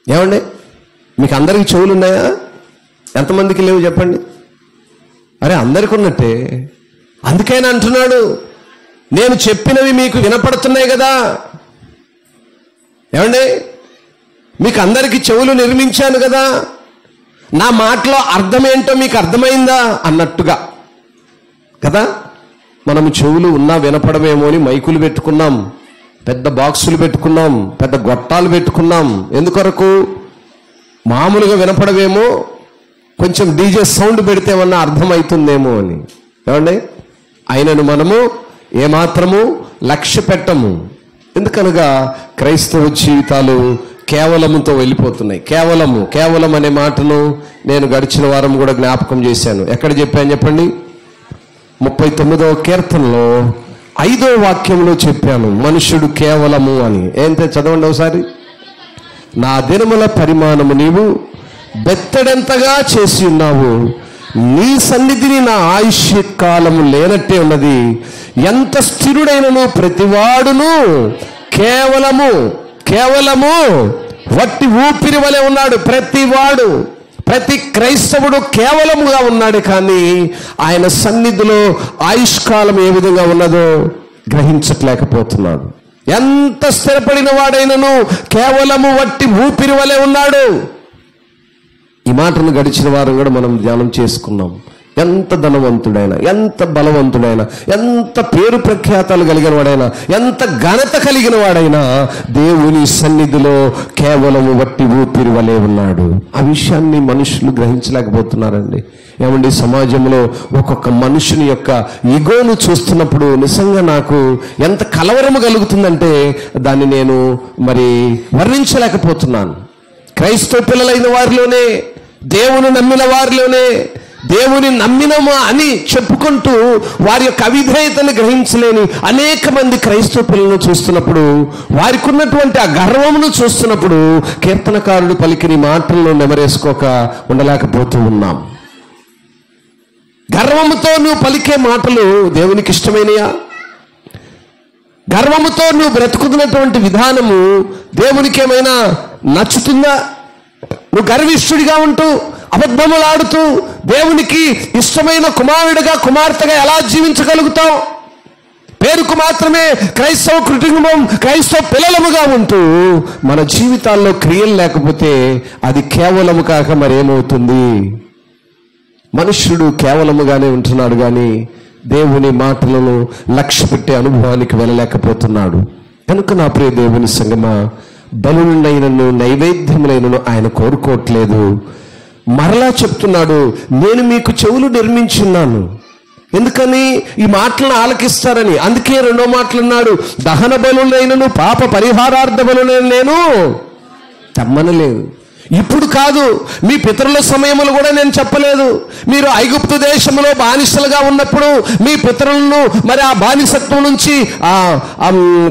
ఏమండి, మీకు అందరికి చెవులు ఉన్నాయా? ఎంతమందికి లేవు చెప్పండి? అరే, అందరికి ఉన్నట్టే. అందుకైనా అంటున్నాడు, నేను చెప్పినవి మీకు వినపడుతున్నాయి కదా. ఏమండి, మీకు అందరికి చెవులు నిర్మించాను కదా, నా మాటలో అర్థమేంటో మీకు అర్థమైందా అన్నట్టుగా కదా. మనం చెవులు ఉన్నా వినపడమేమో అని మైకులు పెట్టుకున్నాం, పెద్ద బాక్సులు పెట్టుకున్నాం, పెద్ద గొట్టాలు పెట్టుకున్నాం. ఎందుకొరకు? మామూలుగా వినపడవేమో, కొంచెం డీజే సౌండ్ పెడితేమన్నా అర్థమవుతుందేమో అని. ఏమండి, ఆయనను మనము ఏమాత్రము లక్ష్య పెట్టము. ఎందుకనగా క్రైస్తవ జీవితాలు కేవలముతో వెళ్ళిపోతున్నాయి. కేవలం అనే మాటను నేను గడిచిన వారం కూడా జ్ఞాపకం చేశాను. ఎక్కడ చెప్పాను చెప్పండి? 39వ కీర్తనలో 5వ వాక్యంలో చెప్పాను, మనుష్యుడు కేవలము అని. ఏంటో చదవండి ఒకసారి. నా దినముల పరిమాణము నీవు బెత్తడంతగా చేసి ఉన్నావు, నీ సన్నిధిని నా ఆయుష్య కాలము లేనట్టే ఉన్నది. ఎంత స్థిరుడైనను ప్రతివాడును కేవలము వట్టి ఊపిరి వలె ఉన్నాడు. ప్రతి క్రైస్తవుడు కేవలముగా ఉన్నాడు, కానీ ఆయన సన్నిధిలో ఆయుష్కాలం ఏ విధంగా ఉన్నదో గ్రహించట్లేకపోతున్నాడు. ఎంత స్థిరపడిన వాడైనను కేవలము వట్టి ఊపిరి వలె ఉన్నాడు. ఈ మాటను గడిచిన వారం కూడా మనం ధ్యానం చేసుకున్నాం. ఎంత ధనవంతుడైనా, ఎంత బలవంతుడైనా, ఎంత పేరు ప్రఖ్యాతాలు కలిగిన వాడైనా, ఎంత ఘనత కలిగిన వాడైనా దేవుని సన్నిధిలో కేవలము వట్టి ఊపిరి వలె ఉన్నాడు. ఆ విషయాన్ని మనుషులు గ్రహించలేకపోతున్నారండి. ఏమండి, సమాజంలో ఒక్కొక్క మనుషుని యొక్క ఈగోను చూస్తున్నప్పుడు నిజంగా నాకు ఎంత కలవరము కలుగుతుందంటే దాన్ని నేను మరి వర్ణించలేకపోతున్నాను. క్రైస్తవ పిల్లలైన వారిలోనే, దేవుని నమ్మిన వారిలోనే, దేవుని నమ్మినమా అని చెప్పుకుంటూ వారి యొక్క అవిధేయతను గ్రహించలేని అనేక మంది క్రైస్తవ పిల్లలను చూస్తున్నప్పుడు, వారికి ఉన్నటువంటి ఆ గర్వమును చూస్తున్నప్పుడు కీర్తనకారుడు పలికిన మాటలను నెమరేసుకోక ఉండలేకపోతూ ఉన్నాం. గర్వముతో నువ్వు పలికే మాటలు దేవునికి ఇష్టమైనయా? గర్వముతో నువ్వు బ్రతుకుతున్నటువంటి విధానము దేవునికి ఏమైనా నచ్చుతుందా? నువ్వు గర్విష్ఠుడిగా ఉంటూ అబద్ధములాడుతూ దేవునికి ఇష్టమైన కుమారుడిగా, కుమార్తెగా ఎలా జీవించగలుగుతావు? పేరుకు మాత్రమే క్రైస్తవ కుటుంబం, క్రైస్తవ పిల్లలముగా ఉంటూ మన జీవితాల్లో క్రియలు లేకపోతే అది కేవలము కాక మరేమవుతుంది? మనుష్యుడు కేవలముగానే ఉంటున్నాడు, కానీ దేవుని మాటలను లక్ష్య పెట్టే అనుభవానికి వెళ్ళలేకపోతున్నాడు. కనుక నా ప్రియ దేవుని సంగమా, బలులైనను నైవేద్యములైనను ఆయన కోరుకోవట్లేదు. మరలా చెప్తున్నాడు, నేను మీకు చెవులు నిర్మించున్నాను. ఎందుకని? ఈ మాటలను ఆలకిస్తారని. అందుకే 2వ మాటలు అన్నాడు, దహన బలులైనను పాప పరిహారార్థ బలులైన నేను తెమ్మనలేదు. ఇప్పుడు కాదు, మీ పితరుల సమయంలో కూడా నేను చెప్పలేదు. మీరు ఐగుప్తు దేశంలో బానిసలుగా ఉన్నప్పుడు మీ పితరులను మరి ఆ బానిసత్వం నుంచి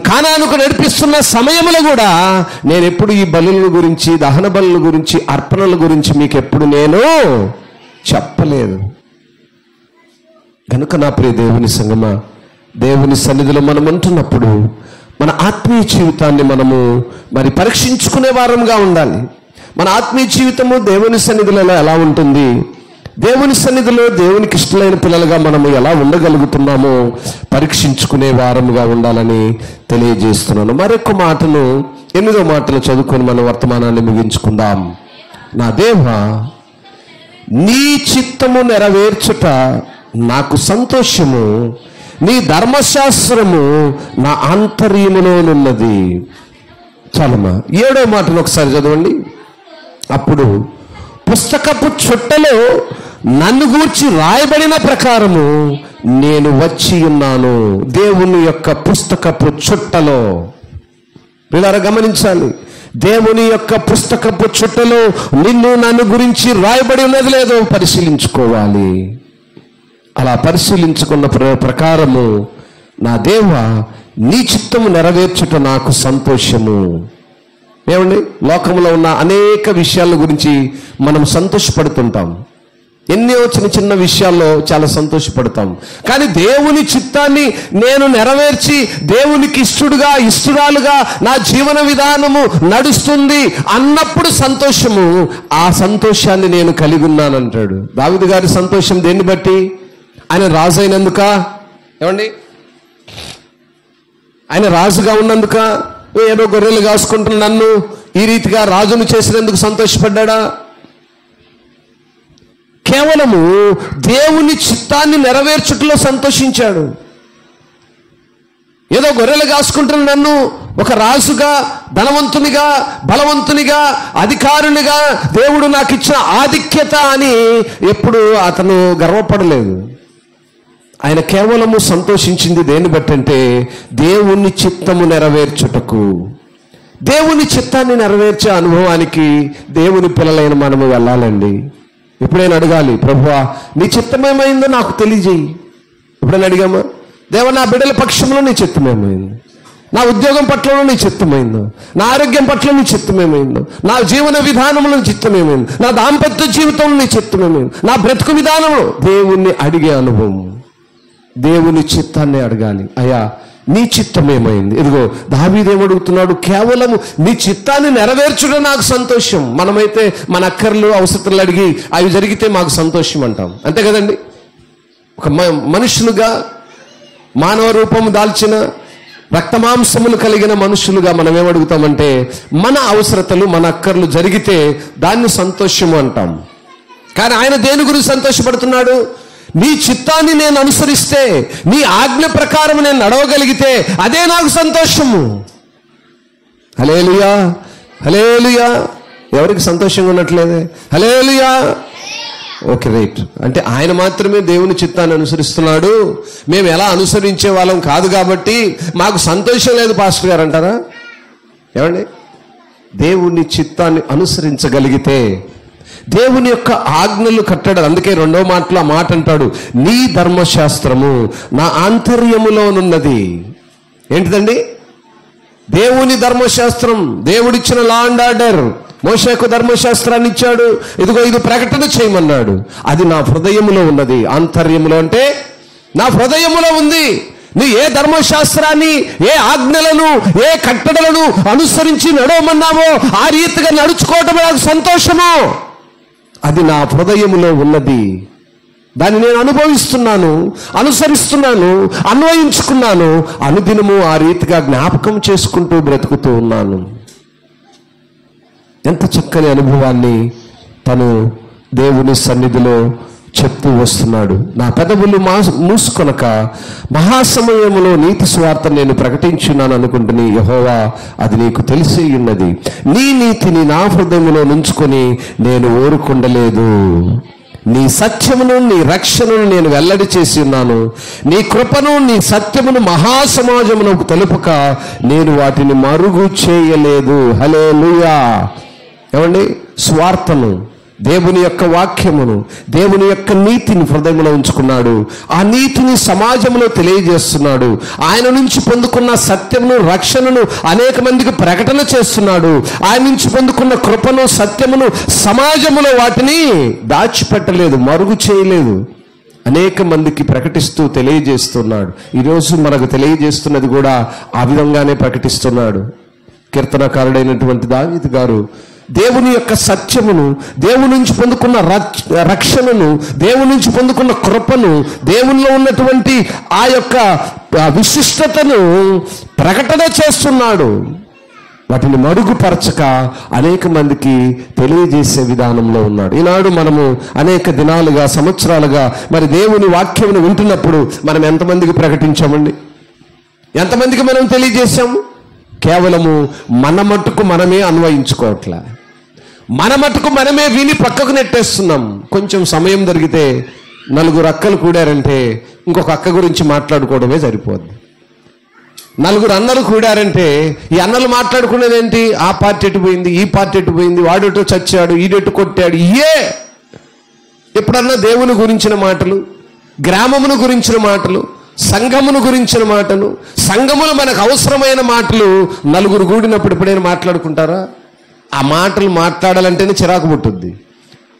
కానానుకు నడిపిస్తున్న సమయంలో కూడా నేను ఎప్పుడు ఈ బలుల గురించి, దహన బలుల గురించి, అర్పణల గురించి మీకు ఎప్పుడు నేను చెప్పలేదు. కనుక నా ప్రియ దేవుని సంగమా, దేవుని సన్నిధిలో మనం ఉంటున్నప్పుడు మన ఆత్మీయ జీవితాన్ని మనము మరి పరీక్షించుకునే వారంగా ఉండాలి. మన ఆత్మీయ జీవితము దేవుని సన్నిధిలో ఎలా ఉంటుంది, దేవుని సన్నిధిలో దేవునికి ఇష్టమైన పిల్లలుగా మనము ఎలా ఉండగలుగుతున్నామో పరీక్షించుకునే వారముగా ఉండాలని తెలియజేస్తున్నాను. మరొక మాటను 8వ మాటలు చదువుకొని మన వర్తమానాన్ని ముగించుకుందాం. నా దేవా, నీ చిత్తము నెరవేర్చుట నాకు సంతోషము, నీ ధర్మశాస్త్రము నా ఆంతర్యములోనున్నది. చాలమ్మా. 7వ మాటను ఒకసారి చదవండి. అప్పుడు పుస్తకపు చుట్టలో నన్ను గూర్చి రాయబడిన ప్రకారము నేను వచ్చి ఉన్నాను. దేవుని యొక్క పుస్తకపు చుట్టలో, వీళ్ళారా గమనించాలి, దేవుని యొక్క పుస్తకపు చుట్టలో నిన్ను నన్ను గురించి రాయబడి ఉన్నది లేదో పరిశీలించుకోవాలి. అలా పరిశీలించుకున్న ప్రకారము నా దేవా, నీ చిత్తము నెరవేర్చుట నాకు సంతోషము. ఏమండి, లోకంలో ఉన్న అనేక విషయాల గురించి మనం సంతోషపడుతుంటాం. ఎన్నో చిన్న చిన్న విషయాల్లో చాలా సంతోషపడతాం. కానీ దేవుని చిత్తాన్ని నేను నెరవేర్చి దేవునికి ఇష్టరాలుగా నా జీవన విధానము నడుస్తుంది అన్నప్పుడు సంతోషము, ఆ సంతోషాన్ని నేను కలిగి ఉన్నానంటాడు. దావీదు గారి సంతోషం దేన్ని బట్టి? ఆయన రాజు అయినందుక? ఏమండి, ఆయన రాజుగా ఉన్నందుక? ఏదో గొర్రెలు కాసుకుంటున్న నన్ను ఈ రీతిగా రాజును చేసినందుకు సంతోషపడ్డా? కేవలము దేవుని చిత్తాన్ని నెరవేర్చుటలో సంతోషించాడు. ఏదో గొర్రెలు కాసుకుంటున్న నన్ను ఒక రాజుగా, ధనవంతునిగా, బలవంతునిగా, అధికారునిగా దేవుడు నాకు ఇచ్చిన ఆధిక్యత అని ఎప్పుడు అతను గర్వపడలేదు. ఆయన కేవలము సంతోషించింది దేన్ని బట్టి అంటే దేవుని చిత్తము నెరవేర్చుటకు. దేవుని చిత్తాన్ని నెరవేర్చే అనుభవానికి దేవుని పిల్లలైన మనము వెళ్ళాలండి. ఎప్పుడైనా అడగాలి, ప్రభువా నీ చిత్తమేమైందో నాకు తెలియజేయి. ఎప్పుడైనా అడిగామా? దేవా నా బిడ్డల పక్షంలో నీ చిత్తమేమైంది, నా ఉద్యోగం పట్లలో నీ చిత్తమైందో, నా ఆరోగ్యం పట్ల నీ చిత్తమేమైందో, నా జీవన విధానంలో నీ చిత్తమేమైంది, నా దాంపత్య జీవితంలో నీ చిత్తమేమైంది, నా బ్రతుకు విధానంలో దేవుణ్ణి అడిగే అనుభవం. దేవుని చిత్తాన్ని అడగాలి. అయ్యా నీ చిత్తమేమైంది? ఇదిగో దావీదు ఏమడుగుతున్నాడు? కేవలము నీ చిత్తాన్ని నెరవేర్చడం నాకు సంతోషం. మనమైతే మన అక్కర్లు అవసరాలు అడిగి అవి జరిగితే మాకు సంతోషం అంటాం, అంతే కదండి. ఒక మనుషులుగా, మానవ రూపము దాల్చిన రక్తమాంసములు కలిగిన మనుషులుగా మనం ఏమడుగుతామంటే మన అవసరతలు, మన అక్కర్లు జరిగితే దాన్ని సంతోషము అంటాం. కానీ ఆయన దేని గురించి సంతోషపడుతున్నాడు? నీ చిత్తాన్ని నేను అనుసరిస్తే, నీ ఆజ్ఞ ప్రకారం నేను నడవగలిగితే అదే నాకు సంతోషము. హల్లెలూయా, హల్లెలూయా. ఎవరికి సంతోషంగా ఉన్నట్లేదే? హల్లెలూయా. Okay, right. అంటే ఆయన మాత్రమే దేవుని చిత్తాన్ని అనుసరిస్తున్నాడు, మేము ఎలా అనుసరించే వాళ్ళం కాదు కాబట్టి మాకు సంతోషం లేదు పాస్టర్ గారు అంటారా? ఏమండి, దేవుని చిత్తాన్ని అనుసరించగలిగితే, దేవుని యొక్క ఆజ్ఞలు కట్టడం. అందుకే 2వ మాటలో ఆ మాట అంటాడు, నీ ధర్మశాస్త్రము నా ఆంతర్యములోనున్నది. ఏంటిదండి? దేవుని ధర్మశాస్త్రం. దేవుడిచ్చిన లా అండ్ ఆర్డర్. మోషేకు ధర్మశాస్త్రాన్ని ఇచ్చాడు, ఇదిగో ఇది ప్రకటన చేయమన్నాడు. అది నా హృదయములో ఉన్నది. ఆంతర్యములో అంటే నా హృదయములో ఉంది. నీ ఏ ధర్మశాస్త్రాన్ని, ఏ ఆజ్ఞలను, ఏ కట్టడలను అనుసరించి నడవమన్నావో ఆ రీతిగా నడుచుకోవటం నాకు సంతోషము. అది నా హృదయములో ఉన్నది. దాన్ని నేను అనుభవిస్తున్నాను, అనుసరిస్తున్నాను, అన్వయించుకున్నాను. అనుదినము ఆ రీతిగా జ్ఞాపకం చేసుకుంటూ బ్రతుకుతూ ఉన్నాను. ఎంత చక్కని అనుభవాన్ని తను దేవుని సన్నిధిలో చెప్తూ వస్తున్నాడు. నా పెదవులు మూసుకొనక మహాసమయములో నీతి సువార్త నేను ప్రకటించున్నాను అనుకుంటుని, యెహోవా అది నీకు తెలిసి ఉన్నది. నీ నీతిని నా హృదయములో నుంచుకొని నేను ఊరుకుండలేదు. నీ సత్యమును, నీ రక్షణను నేను వెల్లడి చేసి ఉన్నాను. నీ కృపను, నీ సత్యమును మహాసమాజమునకు తెలుపక నేను వాటిని మరుగు చేయలేదు. హల్లెలూయా. ఏమండి, స్వార్థను, దేవుని యొక్క వాక్యమును, దేవుని యొక్క నీతిని హృదయంలో ఉంచుకున్నాడు. ఆ నీతిని సమాజంలో తెలియజేస్తున్నాడు. ఆయన నుంచి పొందుకున్న సత్యమును, రక్షణను అనేక మందికి ప్రకటన చేస్తున్నాడు. ఆయన నుంచి పొందుకున్న కృపను, సత్యమును సమాజంలో వాటిని దాచిపెట్టలేదు, మరుగు చేయలేదు. అనేక మందికి ప్రకటిస్తూ తెలియజేస్తున్నాడు. ఈరోజు మనకు తెలియజేస్తున్నది కూడా ఆ విధంగానే ప్రకటిస్తున్నాడు. కీర్తనకారుడైనటువంటి దావీదు గారు దేవుని యొక్క సత్యమును, దేవుని నుంచి పొందుకున్న రక్షణను, దేవుని నుంచి పొందుకున్న కృపను, దేవునిలో ఉన్నటువంటి ఆ యొక్క విశిష్టతను ప్రకటన చేస్తున్నాడు. వాటిని మరుగుపరచక అనేక మందికి తెలియజేసే విధానంలో ఉన్నాడు. ఈనాడు మనము అనేక దినాలుగా, సంవత్సరాలుగా మరి దేవుని వాక్యమును వింటున్నప్పుడు మనం ఎంతమందికి ప్రకటించామండి? ఎంతమందికి మనం తెలియజేశాము? కేవలము మన మట్టుకు మనమే అన్వయించుకోవట్లే, మన మట్టుకు మనమే విని పక్కకు నెట్టేస్తున్నాం. కొంచెం సమయం దొరికితే నలుగురు అక్కలు కూడారంటే ఇంకొక అక్క గురించి మాట్లాడుకోవడమే సరిపోద్ది. నలుగురు అన్నలు కూడారంటే ఈ అన్నలు మాట్లాడుకునేదేంటి? ఆ పార్టీ ఎటు పోయింది, ఈ పార్టీ ఎటు పోయింది, వాడెటు చచ్చాడు, ఈడెటు కొట్టాడు. ఎప్పుడన్నా దేవుని గురించిన మాటలు, గ్రామమును గురించిన మాటలు, సంఘమును గురించిన మాటలు, సంఘములు మనకు అవసరమైన మాటలు నలుగురు కూడినప్పుడు ఎప్పుడైనా మాట్లాడుకుంటారా? ఆ మాటలు మాట్లాడాలంటేనే చిరాకు పుట్టుద్ది.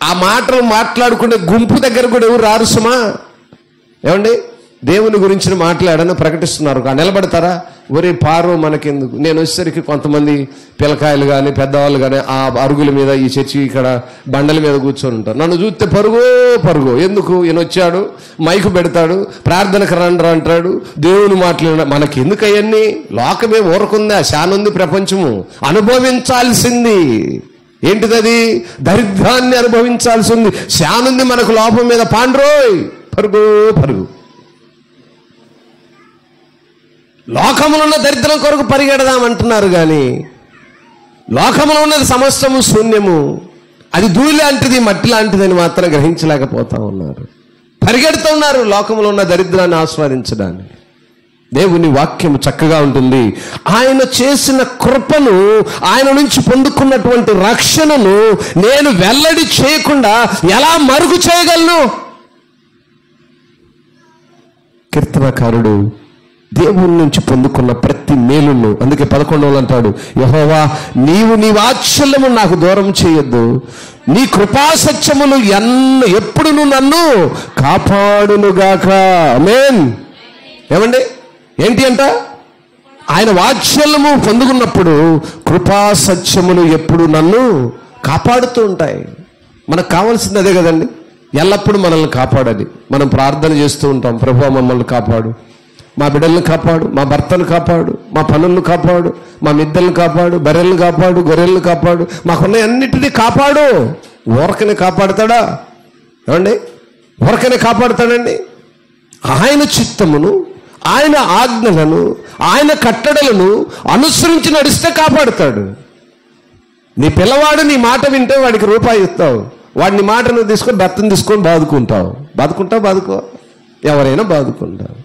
ఆ మాటలు మాట్లాడుకునే గుంపు దగ్గర కూడా ఎవరు రారు సుమా. ఏమండి, దేవుని గురించిన మాట్లాడని ప్రకటిస్తున్నారు, నిలబడతారా? ఒరే పారో మనకెందుకు? నేను వచ్చేసరికి కొంతమంది పిల్లకాయలు కానీ పెద్దవాళ్ళు కానీ ఆ అరుగుల మీద, ఈ చర్చి ఇక్కడ బండల మీద కూర్చొని ఉంటారు. నన్ను చూస్తే పరుగో ఎందుకు? ఈయన వచ్చాడు, మైకు పెడతాడు, ప్రార్థనకు రండ్రా అంటాడు, దేవుని మాట్లాడ. మనకెందుకు అవన్నీ? లోకమే ఊరకుందా? శానుంది ప్రపంచము, అనుభవించాల్సింది ఏంటిదది? దరిద్రాన్ని అనుభవించాల్సి ఉంది. శానుంది మనకు లోపం మీద. పాండ్రోయ్ పరుగు. లోకములో ఉన్న దరిద్రం కొరకు పరిగెడదామంటున్నారు కానీ లోకములో ఉన్నది సమస్తము శూన్యము, అది ధూళి లాంటిది, మట్టి లాంటిది అని మాత్రం గ్రహించలేకపోతా ఉన్నారు. పరిగెడుతూ ఉన్నారు లోకములో ఉన్న దరిద్రాన్ని ఆస్వాదించడానికి. దేవుని వాక్యము చక్కగా ఉంటుంది. ఆయన చేసిన కృపను, ఆయన నుంచి పొందుకున్నటువంటి రక్షణను నేను వెల్లడి చేయకుండా ఎలా మరుగు చేయగలను? కీర్తనకారుడు దేవుని నుంచి పొందుకున్న ప్రతి మేలును, అందుకే 11 అంటాడు, యెహోవా నీవు నీ వాత్సల్యము నాకు దూరం చేయొద్దు, నీ కృపాసత్యములు ఎప్పుడును నన్ను కాపాడునుగాక. ఆమేన్. ఏమండి, ఏంటి అంట? ఆయన వాత్సల్యము పొందుకున్నప్పుడు కృపాసత్యములు ఎప్పుడు నన్ను కాపాడుతూ ఉంటాయి. మనకు కావాల్సింది అదే కదండి, ఎల్లప్పుడూ మనల్ని కాపాడాలి. మనం ప్రార్థన చేస్తూ ఉంటాం, ప్రభువా మమ్మల్ని కాపాడు, మా బిడ్డలను కాపాడు, మా భర్తను కాపాడు, మా పనులను కాపాడు, మా మిద్దలను కాపాడు, బర్రెలను కాపాడు, గొర్రెలను కాపాడు, మాకున్న అన్నిటినీ కాపాడు. ఊరకనే కాపాడుతాడా? ఏమండి, ఊరకనే కాపాడుతాడండి? ఆయన చిత్తమును, ఆయన ఆజ్ఞలను, ఆయన కట్టడలను అనుసరించి నడిస్తే కాపాడుతాడు. నీ పిల్లవాడు నీ మాట వింటే వాడికి రూపాయి ఇస్తావు, వాడిని మాట నువ్వు తీసుకొని భర్తను తీసుకొని బాదుకో, ఎవరైనా బాదుకుంటావు.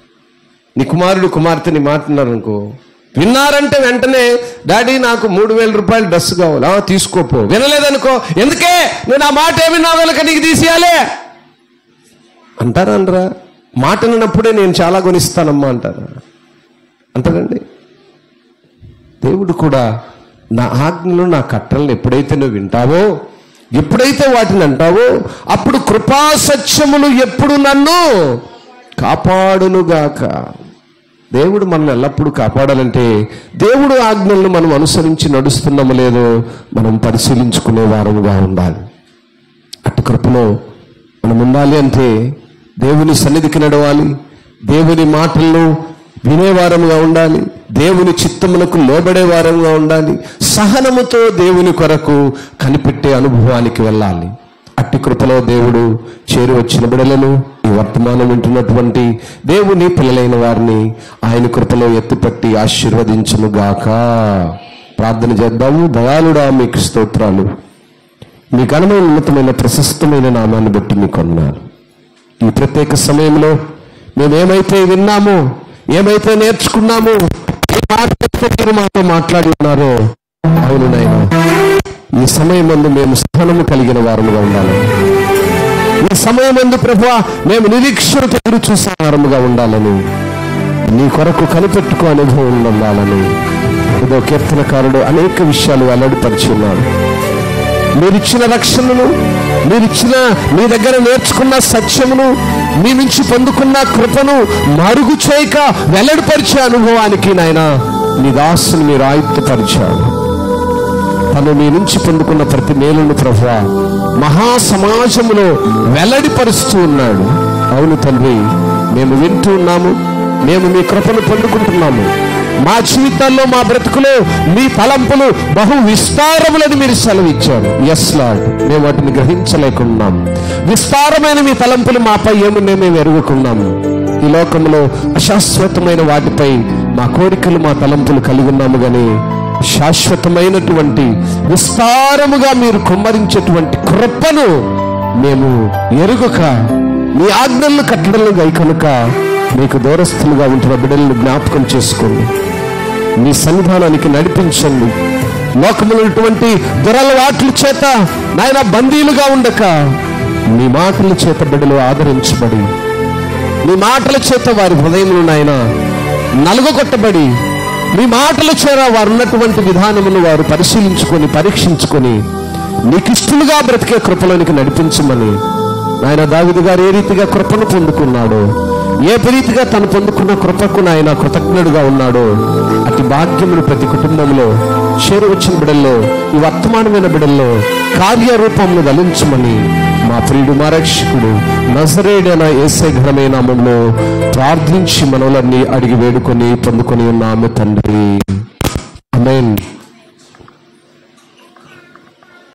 నీ కుమారుడు కుమార్తె నీ మాట విన్నారనుకో, విన్నారంటే వెంటనే డాడీ నాకు 3,000 రూపాయలు డ్రెస్ కావాలి, తీసుకోపో. వినలేదనుకో, ఎందుకే నువ్వు నా మాట ఏమి నా వెనక నీకు తీసేయాలి అంటారా? అనరా? మాట విన్నప్పుడే నేను చాలా కొనిస్తానమ్మా అంటారండి. దేవుడు కూడా నా ఆజ్ఞలు, నా కట్టలను ఎప్పుడైతే నువ్వు వింటావో, ఎప్పుడైతే వాటిని అంటావో, అప్పుడు కృపాసత్యములు ఎప్పుడు నన్ను కాపాడునుగాక. దేవుడు మనల్ని ఎల్లప్పుడూ కాపాడాలంటే దేవుడు ఆజ్ఞలను మనం అనుసరించి నడుస్తున్నామో లేదో మనం పరిశీలించుకునే వారముగా ఉండాలి. అటు కృపలో మనం ఉండాలి అంటే దేవుని సన్నిధికి నడవాలి, దేవుని మాటలను వినేవారముగా ఉండాలి, దేవుని చిత్తమునకు లోబడే వారముగా ఉండాలి, సహనముతో దేవుని కొరకు కనిపెట్టే అనుభవానికి వెళ్ళాలి. అట్టి కృపలో దేవుడు చేరి వచ్చిన బిడలను, ఈ వర్తమానం వింటున్నటువంటి దేవుని పిల్లలైన వారిని ఆయన కృపలో ఎత్తిపట్టి ఆశీర్వదించునుగాక. ప్రార్థన చేద్దాము. దయాళుడా మీకు స్తోత్రాలు, మీ ఘనమైన ఉన్నతమైన ప్రశస్తమైన నామాన్ని బట్టి మీకు వందనాలు. ఈ ప్రత్యేక సమయంలో మేమేమైతే విన్నామో, ఏమైతే నేర్చుకున్నామో, ఏ మాటలైతే మీరు మాతో మాట్లాడి ఉన్నారో, అవును నాయనా, ఈ సమయం ముందు మేము సహనము కలిగిన వారముగా ఉండాలి. ఈ సమయం ముందు ప్రభువా మేము నిరీక్షణతో ఎదురు చూసే వారముగా ఉండాలని, నీ కొరకు కనిపెట్టుకో అనుభవం ఉండాలని ఏదో కీర్తనకారుడు అనేక విషయాలు వెల్లడిపరిచి ఉన్నాడు. మీరిచ్చిన రక్షణను, మీరిచ్చిన మీ దగ్గర నేర్చుకున్న సత్యమును, మీ నుంచి పొందుకున్న కృపను మరుగు చేయక వెల్లడిపరిచే అనుభవానికి నాయనా నీ దాసుని మీరు ఆయుత్తపరిచాడు. తను మీ నుంచి పొందుకున్న ప్రతి మేలును ప్రభువా మహాసమాజములో వెల్లడిపరుస్తూ ఉన్నాడు. అవును తండ్రి, మేము వింటూ ఉన్నాము, మేము మీ కృపను పొందుకుంటున్నాము. మా జీవితాల్లో, మా బ్రతుకులో మీ తలంపులు బహు విస్తారములని మీరు సెలవిచ్చారు. ఎస్ లార్డ్, మేము వాటిని గ్రహించలేకున్నాం. విస్తారమైన మీ తలంపులు మాపై ఏమున్నాయి మేము ఎరుగుకున్నాం. ఈ లోకంలో అశాశ్వతమైన వాటిపై మా కోరికలు, మా తలంపులు కలిగి ఉన్నాము. కానీ శాశ్వతమైనటువంటి విస్తారముగా మీరు కుమ్మరించేటువంటి కృపను మేము ఎరుగక, మీ ఆజ్ఞలను కట్టడలు గైకొనక మీకు దూరస్తులుగా ఉంటున్న బిడ్డలను జ్ఞాపకం చేసుకోండి. మీ సన్నిధానానికి నడిపించండి. లోకములో ఉన్నటువంటి దురలవాట్ల చేత నాయన బందీలుగా ఉండక, మీ మాటల చేత బిడ్డలు ఆదరించబడి, మీ మాటల చేత వారి హృదయములు నాయన నలుగొట్టబడి, మీ మాటల చేత వారు ఉన్నటువంటి విధానమును వారు పరిశీలించుకొని, పరీక్షించుకొని నీకిష్టలుగా బ్రతికే కృపలోనికి నడిపించమని నాయన దావీదు గారు ఏ రీతిగా కృపను పొందుకున్నాడో, ఏ రీతిగా తను పొందుకున్న కృపకు నాయన కృతజ్ఞుడుగా ఉన్నాడో, అతి భాగ్యమును ప్రతి కుటుంబంలో చేరువచ్చిన బిడ్డల్లో, ఈ వర్తమానమైన బిడ్డల్లో కార్యరూపంలో దలించమని మా ప్రియుడు, మా రక్షకుడు నజరేయుడైన యేసయ్య ఘనమైన నామములో ప్రార్థించి మనవులన్నీ అడిగి వేడుకొని పొందుకొని ఉన్నాము తండ్రి. ఆమేన్.